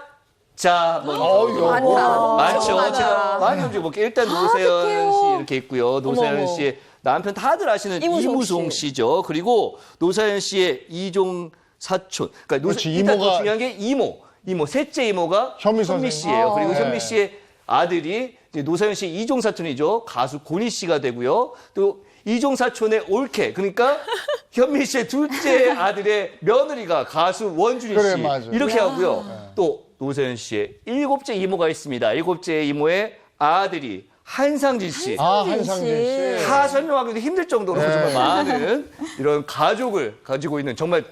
자, 많죠. 제가 많이 움직여볼게요. 일단 노사연 씨 이렇게 있고요. 노사연 씨의 남편 다들 아시는 이무송 씨죠. 그리고 노사연 씨의 이종 사촌. 그러니까 그렇지, 일단 더 이모가- 중요한 게 이모, 셋째 이모가 현미 현미 선생님. 씨예요. 그리고 네. 현미 씨의 아들이 이제 노사연 씨의 이종 사촌이죠. 가수 고니 씨가 되고요. 또 이종 사촌의 올케, 그러니까 현미 씨의 둘째 아들의 며느리가 가수 원준이 그래, 씨 맞아. 이렇게 하고요. 또 노사연 씨의 7째 이모가 있습니다. 7째 이모의 아들이 한상진 씨. 한상진 씨. 다 설명하기도 힘들 정도로 정말 많은 이런 가족을 가지고 있는 정말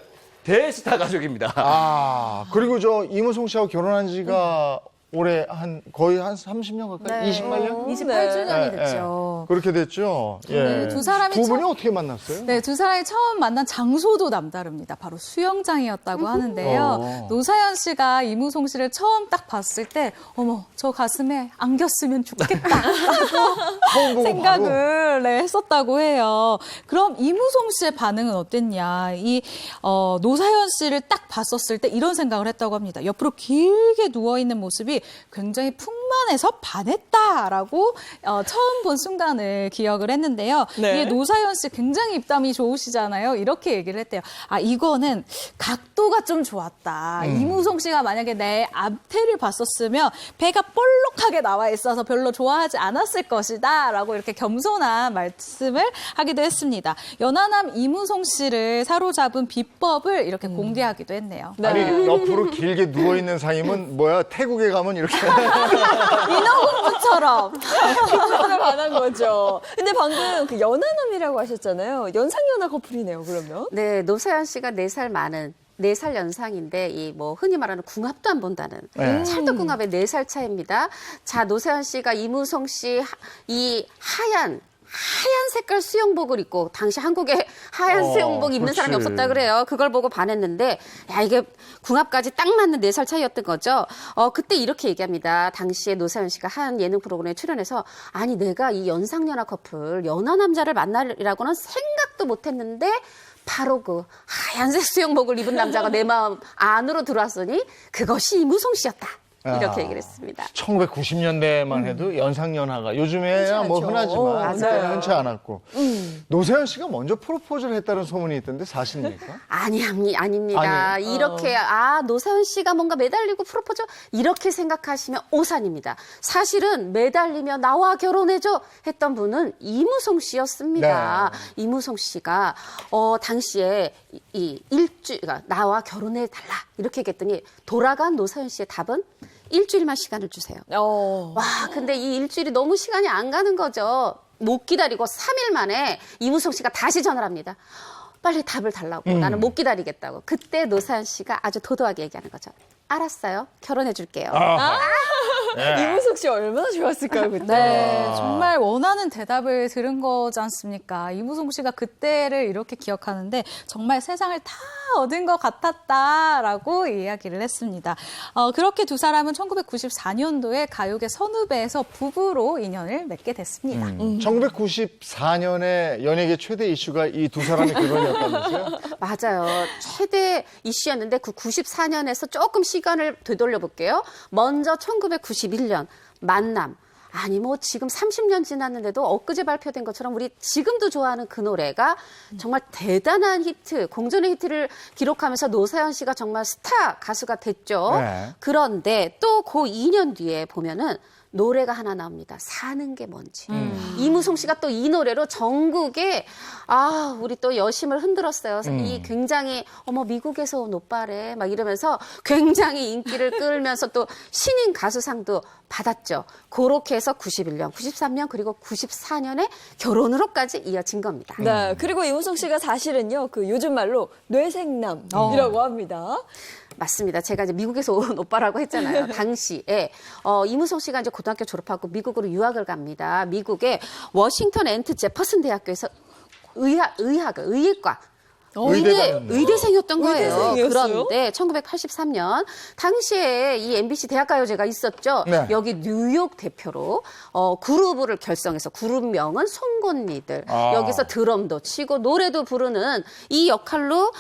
대스타 가족입니다. 그리고 저 이무송 씨하고 결혼한 지가 올해 거의 한 30년 가까이, 20만 년? 28주년이 됐죠. 그렇게 됐죠. 예. 네, 두 사람이 두 분이 어떻게 만났어요? 네, 두 사람이 처음 만난 장소도 남다릅니다. 바로 수영장이었다고 하는데요. 노사연 씨가 이무송 씨를 처음 딱 봤을 때, 어머, 저 가슴에 안겼으면 좋겠다. 처음 보고 생각을 했었다고 해요. 그럼 이무송 씨의 반응은 어땠냐? 노사연 씨를 딱 봤었을 때 이런 생각을 했다고 합니다. 옆으로 길게 누워있는 모습이 굉장히 풍만해서 반했다라고 처음 본 순간을 기억을 했는데요. 네. 이게 노사연 씨 굉장히 입담이 좋으시잖아요. 이렇게 얘기를 했대요. 이거는 각도가 좀 좋았다. 이무송 씨가 만약에 내 앞태를 봤었으면 배가 볼록하게 나와 있어서 별로 좋아하지 않았을 것이다 라고 이렇게 겸손한 말씀을 하기도 했습니다. 연하남 이무송 씨를 사로잡은 비법을 이렇게 공개하기도 했네요. 아니, 옆으로 길게 누워있는 상임은 뭐야? 태국에 가면 이렇게. 인어공주처럼. 를 반한 거죠. 근데 방금 그 연하남이라고 하셨잖아요. 연상연하 커플이네요, 그러면. 네, 노사연 씨가 4살 많은 4살 연상인데 흔히 말하는 궁합도 안 본다는 네. 찰떡궁합의 4살 차이입니다. 자, 노사연 씨가 이무송 씨 이 하얀 색깔 수영복을 입고 당시 한국에 하얀 수영복 입는 그렇지. 사람이 없었다 그래요. 그걸 보고 반했는데 이게 궁합까지 딱 맞는 4살 차이였던 거죠. 그때 이렇게 얘기합니다. 당시에 노사연 씨가 한 예능 프로그램에 출연해서 아니 내가 이 연상연하 커플 연하 남자를 만나리라고는 생각도 못했는데 바로 그 하얀색 수영복을 입은 남자가 내 마음 안으로 들어왔으니 그것이 이무송 씨였다. 이렇게 얘기를 했습니다. 1990년대만 해도 연상연하가 요즘에야 뭐 흔하지만 맞아요. 그때는 흔치 않았고 노사연 씨가 먼저 프로포즈를 했다는 소문이 있던데 사실입니까? 아닙니다. 아니에요? 이렇게 노사연 씨가 뭔가 매달리고 프로포즈 이렇게 생각하시면 오산입니다. 사실은 매달리며 나와 결혼해줘 했던 분은 이무송 씨였습니다. 네. 이무송 씨가 당시에 그러니까 나와 결혼해 달라 이렇게 얘기했더니 돌아간 노사연 씨의 답은 일주일만 시간을 주세요. 와, 근데 이 일주일이 너무 시간이 안 가는 거죠. 못 기다리고 3일 만에 이무송 씨가 다시 전화를 합니다. 빨리 답을 달라고. 나는 못 기다리겠다고. 그때 노사연 씨가 아주 도도하게 얘기하는 거죠. 알았어요. 결혼해 줄게요. 이무석 씨 얼마나 좋았을까요, 그때? 네, 정말 원하는 대답을 들은 거지 않습니까? 이무송 씨가 그때를 이렇게 기억하는데 정말 세상을 다 얻은 것 같았다라고 이야기를 했습니다. 그렇게 두 사람은 1994년도에 가요계 선후배에서 부부로 인연을 맺게 됐습니다. 1994년에 연예계 최대 이슈가 이 두 사람의 결혼이었다면서요? 맞아요. 최대 이슈였는데 그 94년에서 조금 시간을 되돌려 볼게요. 먼저 1991년 만남. 아니 지금 30년 지났는데도 엊그제 발표된 것처럼 우리 지금도 좋아하는 그 노래가 정말 대단한 히트, 공존의 히트를 기록하면서 노사연 씨가 정말 스타 가수가 됐죠. 네. 그런데 또 그 2년 뒤에 보면은 노래가 하나 나옵니다. 사는 게 뭔지. 이무송 씨가 또 이 노래로 전국에 우리 또 여심을 흔들었어요. 이 굉장히 미국에서 온 오빠래 막 이러면서 굉장히 인기를 끌면서 또 신인 가수상도 받았죠. 그렇게 해서 91년, 93년 그리고 94년에 결혼으로까지 이어진 겁니다. 네, 그리고 이무석 씨가 사실은요, 그 요즘 말로 뇌생남이라고 합니다. 맞습니다. 제가 이제 미국에서 온 오빠라고 했잖아요. 당시에 이무송 씨가 이제 고등학교 졸업하고 미국으로 유학을 갑니다. 미국의 워싱턴 앤트 제퍼슨 대학교에서 의예과 의대생이었던 거예요. 의대생이었어요? 그런데 1983년 당시에 이 MBC 대학가요제가 있었죠. 네. 여기 뉴욕 대표로 그룹을 결성해서 그룹명은 송곳니들. 여기서 드럼도 치고 노래도 부르는 이 역할로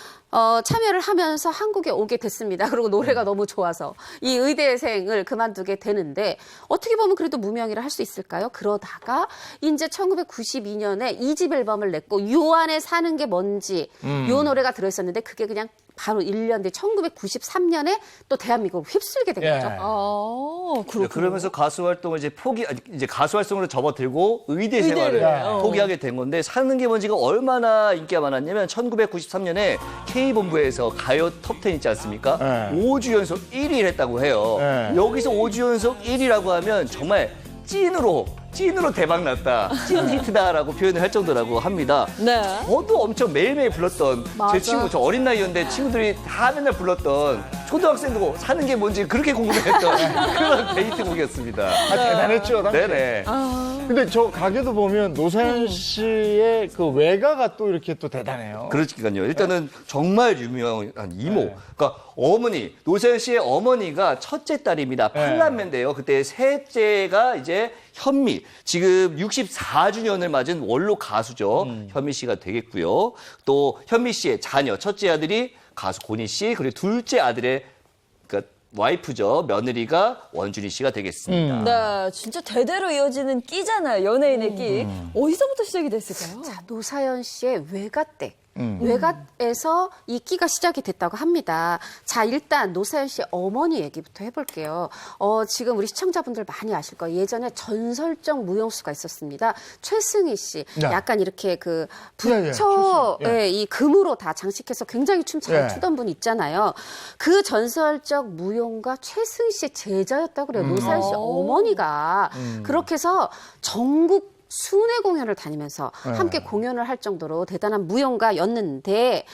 참여를 하면서 한국에 오게 됐습니다. 그리고 노래가 너무 좋아서 이 의대생을 그만두게 되는데 어떻게 보면 그래도 무명이라 할 수 있을까요? 그러다가 이제 1992년에 2집 앨범을 냈고 요 안에 사는 게 뭔지 요 노래가 들어있었는데 그게 그냥 바로 1년 뒤 1993년에 또 대한민국을 휩쓸게 된 거죠. 그렇군요. 그러면서 가수 활동을 이제 가수 활동으로 접어들고 의대 의대를, 생활을 포기하게 된 건데 사는 게 뭔지가 얼마나 인기가 많았냐면 1993년에 K본부에서 가요 톱10 있지 않습니까? 네. 5주 연속 1위를 했다고 해요. 네. 여기서 5주 연속 1위라고 하면 정말 찐으로 대박 났다. 찐 히트다라고 표현을 할 정도라고 합니다. 네. 저도 엄청 매일매일 불렀던 제 친구, 저 어린 나이였는데 친구들이 다 맨날 불렀던 초등학생도 사는 게 뭔지 그렇게 궁금했던 그런 데이트곡이었습니다. 대단했죠, 당시. 네네. 근데 저 가게도 보면 노사연 씨의 그 외가가 또 이렇게 또 대단해요. 그러니까요. 일단은 정말 유명한 이모. 그러니까 어머니, 노사연 씨의 어머니가 첫째 딸입니다. 팔남매인데요. 그때 셋째가 이제 현미. 지금 64주년을 맞은 원로 가수죠. 현미 씨가 되겠고요. 또 현미 씨의 자녀, 첫째 아들이 가수 고니 씨, 그리고 둘째 아들의 그러니까 와이프죠. 며느리가 원준이 씨가 되겠습니다. 네, 진짜 대대로 이어지는 끼잖아요. 연예인의 끼. 어디서부터 시작이 됐을까요? 자, 노사연 씨의 외가댁. 외갓에서 이 끼가 시작이 됐다고 합니다. 자, 일단 노사연 씨의 어머니 얘기부터 해볼게요. 지금 우리 시청자분들 많이 아실 거예요. 예전에 전설적 무용수가 있었습니다. 최승희 씨. 네. 약간 이렇게 그 예, 부처에 이 금으로 다 장식해서 굉장히 춤 잘 예. 추던 분 있잖아요. 그 전설적 무용가 최승희 씨의 제자였다고 그래요. 노사연 씨 어머니가. 그렇게 해서 전국 순회 공연을 다니면서 함께 공연을 할 정도로 대단한 무용가였는데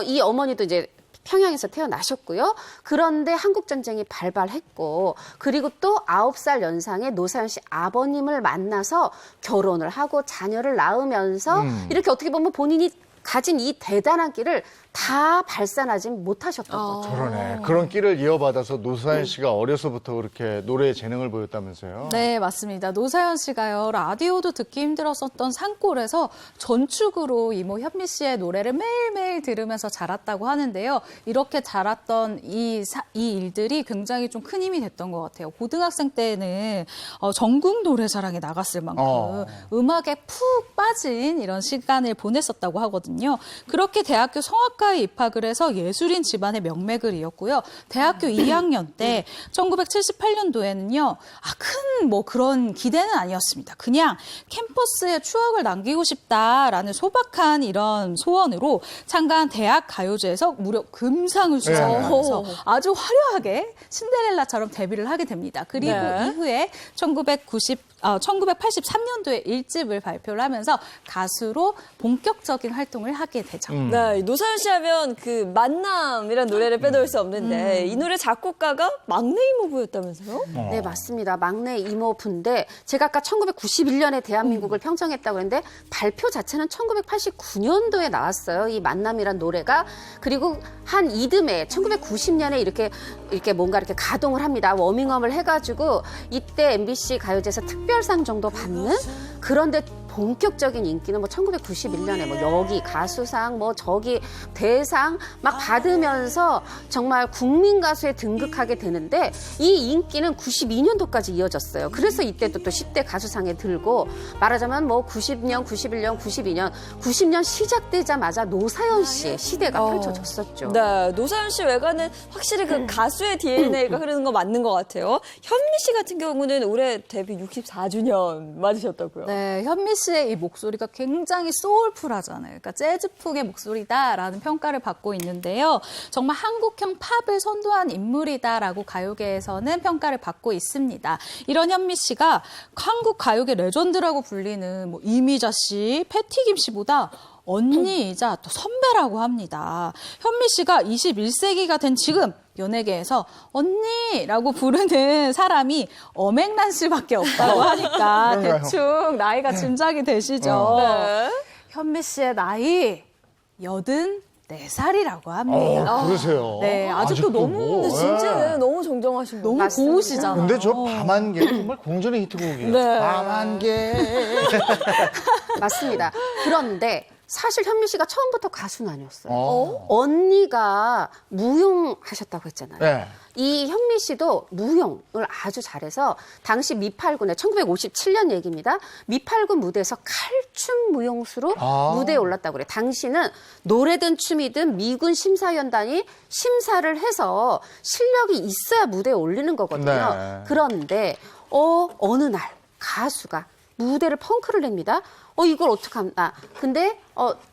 이 어머니도 이제 평양에서 태어나셨고요. 그런데 한국전쟁이 발발했고 그리고 또 9살 연상의 노사연 씨 아버님을 만나서 결혼을 하고 자녀를 낳으면서 이렇게 어떻게 보면 본인이 가진 이 대단한 길을 다 발산하진 못하셨던 거죠. 그러네. 그런 끼를 이어받아서 노사연 씨가 어려서부터 그렇게 노래에 재능을 보였다면서요? 네, 맞습니다. 노사연 씨가요, 라디오도 듣기 힘들었었던 산골에서 전축으로 이모 현미 씨의 노래를 매일매일 들으면서 자랐다고 하는데요. 이렇게 자랐던 이 일들이 굉장히 좀 큰 힘이 됐던 것 같아요. 고등학생 때는 전국 노래자랑에 나갔을 만큼 음악에 푹 빠진 이런 시간을 보냈었다고 하거든요. 그렇게 대학교 성악과에 입학을 해서 예술인 집안의 명맥을 이었고요. 대학교 2학년 때 1978년도에는요. 큰 뭐 그런 기대는 아니었습니다. 그냥 캠퍼스에 추억을 남기고 싶다라는 소박한 이런 소원으로 참가한 대학 가요제에서 무려 금상을 수상하면서 아주 화려하게 신데렐라처럼 데뷔를 하게 됩니다. 그리고 이후에 1983년도에 1집을 발표를 하면서 가수로 본격적인 활동을 하게 되죠. 네, 노사연 씨 하면 그 만남이라는 노래를 빼놓을 수 없는데 이 노래 작곡가가 막내 이모부였다면서요? 네, 맞습니다. 막내 이모부인데 제가 아까 1991년에 대한민국을 평정했다고 했는데 발표 자체는 1989년도에 나왔어요. 이 만남이란 노래가. 그리고 한 이듬해 1990년에 이렇게 뭔가 이렇게 가동을 합니다. 워밍업을 해가지고 이때 MBC 가요제에서 특별상 정도 받는 그런데 본격적인 인기는 뭐 1991년에 뭐 여기 가수상 뭐 저기 대상 막 받으면서 정말 국민 가수에 등극하게 되는데 이 인기는 92년도까지 이어졌어요. 그래서 이때도 또 10대 가수상에 들고 말하자면 뭐 90년, 91년, 92년, 90년 시작되자마자 노사연 씨의 시대가 펼쳐졌었죠. 네, 노사연 씨 외가는 확실히 그 가수의 DNA가 흐르는 거 맞는 것 같아요. 현미 씨 같은 경우는 올해 데뷔 64주년 맞으셨다고요? 네, 현미 씨의 이 목소리가 굉장히 소울풀하잖아요. 그러니까 재즈풍의 목소리다라는 평가를 받고 있는데요. 정말 한국형 팝을 선도한 인물이다라고 가요계에서는 평가를 받고 있습니다. 이런 현미 씨가 한국 가요계 레전드라고 불리는 뭐 이미자 씨, 패티김 씨보다 언니이자 또 선배라고 합니다. 현미 씨가 21세기가 된 지금 연예계에서 언니라고 부르는 사람이 엄앵란 씨밖에 없다고 하니까 대충 나이가 짐작이 되시죠. 네. 현미 씨의 나이 84살이라고 합니다. 그러세요. 네, 아직도 너무 뭐, 진짜 너무 정정하신 분. 너무 고우시잖아요. 근데 저 밤안개 정말 공전의 히트곡이에요. 네. 밤안개. 맞습니다. 그런데 사실 현미 씨가 처음부터 가수는 아니었어요. 언니가 무용하셨다고 했잖아요. 네. 이 현미 씨도 무용을 아주 잘해서 당시 미팔군의 1957년 얘기입니다. 미팔군 무대에서 칼춤 무용수로 무대에 올랐다고 그래요. 당시는 노래든 춤이든 미군 심사위원단이 심사를 해서 실력이 있어야 무대에 올리는 거거든요. 네. 그런데 어느 날 가수가 무대를 펑크를 냅니다. 이걸 어떡하나. 근데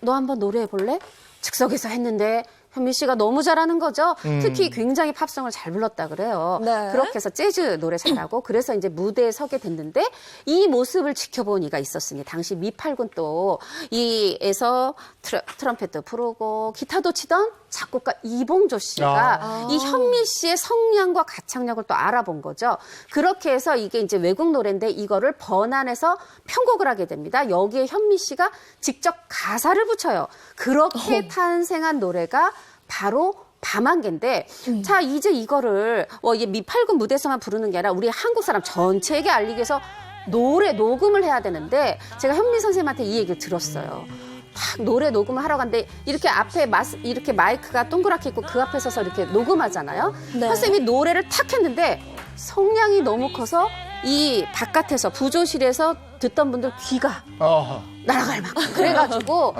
너 한번 노래해 볼래? 즉석에서 했는데 현미 씨가 너무 잘하는 거죠. 특히 굉장히 팝송을 잘 불렀다 그래요. 네. 그렇게 해서 재즈 노래 잘하고 그래서 이제 무대에 서게 됐는데 이 모습을 지켜본 이가 있었으니 당시 미팔군 또 이에서 트럼펫도 부르고 기타도 치던 작곡가 이봉조 씨가 이 현미 씨의 성량과 가창력을 또 알아본 거죠. 그렇게 해서 이게 이제 외국 노래인데 이거를 번안해서 편곡을 하게 됩니다. 여기에 현미 씨가 직접 가사를 붙여요. 그렇게 탄생한 노래가 바로 밤안개인데 자 이제 이거를 이게 미팔군 무대에서만 부르는 게 아니라 우리 한국 사람 전체에게 알리기 위해서 노래 녹음을 해야 되는데 제가 현미 선생님한테 이 얘기를 들었어요. 딱 노래 녹음을 하러 갔는데 이렇게 앞에 이렇게 마이크가 동그랗게 있고 그 앞에 서서 이렇게 녹음하잖아요. 네. 선생님이 노래를 탁 했는데 성량이 너무 커서 이 바깥에서 부조실에서 듣던 분들 귀가 날아갈 만큼 그래가지고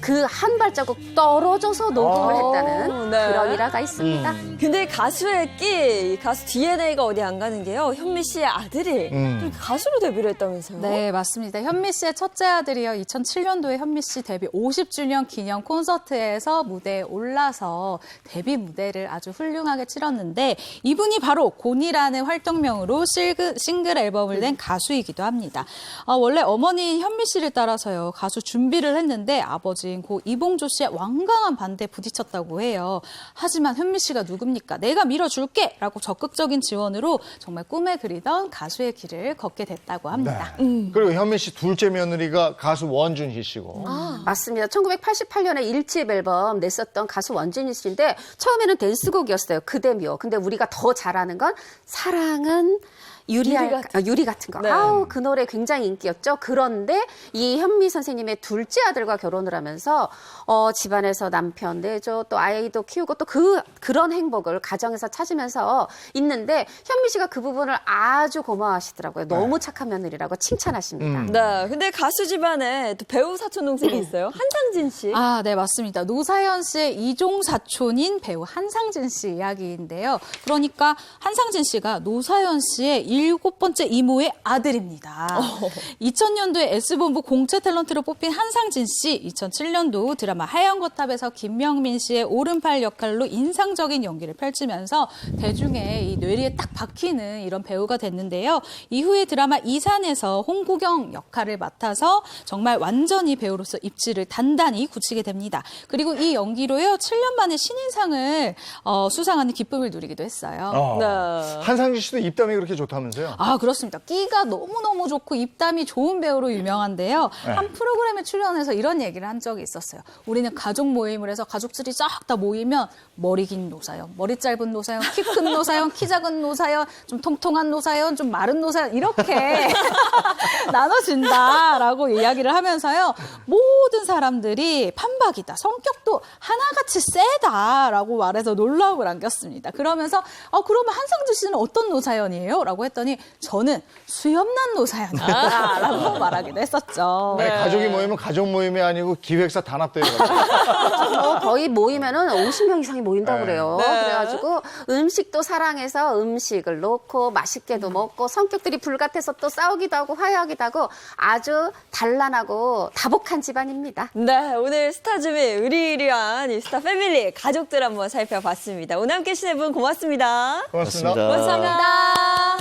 그 한 발자국 떨어져서 녹음을 했다는 네. 그런 일화가 있습니다. 근데 가수의 끼, 가수 DNA가 어디 안 가는 게요. 현미 씨의 아들이 좀 가수로 데뷔를 했다면서요? 네, 맞습니다. 현미 씨의 첫째 아들이요. 2007년도에 현미 씨 데뷔 50주년 기념 콘서트에서 무대에 올라서 데뷔 무대를 아주 훌륭하게 치렀는데 이분이 바로 곤이라는 활동명으로 싱글 앨범을 낸 가수이기도 합니다. 원래 어머니 현미 씨를 따라서요. 가수 준비를 했는데 아버지인 고 이봉조 씨의 완강한 반대에 부딪혔다고 해요. 하지만 현미 씨가 누굽니까? 내가 밀어줄게! 라고 적극적인 지원으로 정말 꿈에 그리던 가수의 길을 걷게 됐다고 합니다. 그리고 현미 씨 둘째 며느리가 가수 원준희 씨고. 맞습니다. 1988년에 1집 앨범 냈었던 가수 원준희 씨인데 처음에는 댄스곡이었어요. 그대 미워. 근데 우리가 더 잘하는 건 사랑은 유리 같은 거. 네. 아우, 그 노래 굉장히 인기였죠. 그런데 이 현미 선생님의 둘째 아들과 결혼을 하면서 집안에서 남편 내줘 또 아이도 키우고 또 그런 행복을 가정에서 찾으면서 있는데 현미 씨가 그 부분을 아주 고마워하시더라고요. 너무 착한 며느리라고 칭찬하십니다. 네. 근데 가수 집안에 또 배우 사촌 동생이 있어요. 한상진 씨. 네, 맞습니다. 노사연 씨의 이종 사촌인 배우 한상진 씨 이야기인데요. 그러니까 한상진 씨가 노사연 씨의 7번째 이모의 아들입니다. 2000년도에 S본부 공채 탤런트로 뽑힌 한상진 씨, 2007년도 드라마 하얀 거탑에서 김명민 씨의 오른팔 역할로 인상적인 연기를 펼치면서 대중의 이 뇌리에 딱 박히는 이런 배우가 됐는데요. 이후에 드라마 이산에서 홍구경 역할을 맡아서 정말 완전히 배우로서 입지를 단단히 굳히게 됩니다. 그리고 이 연기로요, 7년 만에 신인상을 수상하는 기쁨을 누리기도 했어요. 네. 한상진 씨도 입담이 그렇게 좋다면서요? 그렇습니다. 끼가 너무너무 좋고 입담이 좋은 배우로 유명한데요. 한 프로그램에 출연해서 이런 얘기를 한 적이 있었어요. 우리는 가족 모임을 해서 가족들이 쫙 다 모이면 머리 긴 노사연, 머리 짧은 노사연, 키 큰 노사연, 키 작은 노사연, 좀 통통한 노사연, 좀 마른 노사연 이렇게 나눠준다라고 이야기를 하면서요. 모든 사람들이 판박이다. 성격도 하나같이 세다라고 말해서 놀라움을 안겼습니다. 그러면서 그러면 한상진 씨는 어떤 노사연이에요? 라고 했더니 저는 수염난 노사연이다 라고 말하기도 했었죠. 아니, 가족이 모이면 가족 모임이 아니고 기획사 단합대회. 거의 모이면은 50명 이상이 모인다고 그래요. 그래가지고 음식도 사랑해서 음식을 놓고 맛있게도 먹고 성격들이 불같아서 또 싸우기도 하고 화해하기도 하고 아주 단란하고 다복한 집안입니다. 네, 오늘 스타즈미 의리의리한 이 스타 패밀리 가족들 한번 살펴봤습니다. 오늘 함께 해주신 분 고맙습니다. 고맙습니다. 감사합니다.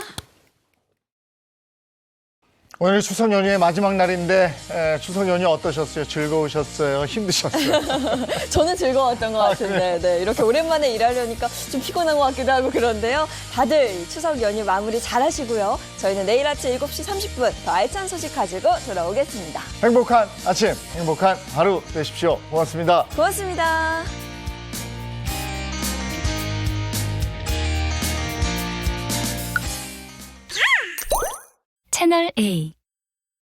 오늘 추석 연휴의 마지막 날인데 추석 연휴 어떠셨어요? 즐거우셨어요? 힘드셨어요? 저는 즐거웠던 것 같은데 네, 이렇게 오랜만에 일하려니까 좀 피곤한 것 같기도 하고 그런데요. 다들 추석 연휴 마무리 잘 하시고요. 저희는 내일 아침 7시 30분 더 알찬 소식 가지고 돌아오겠습니다. 행복한 아침, 행복한 하루 되십시오. 고맙습니다. 고맙습니다. 채널 A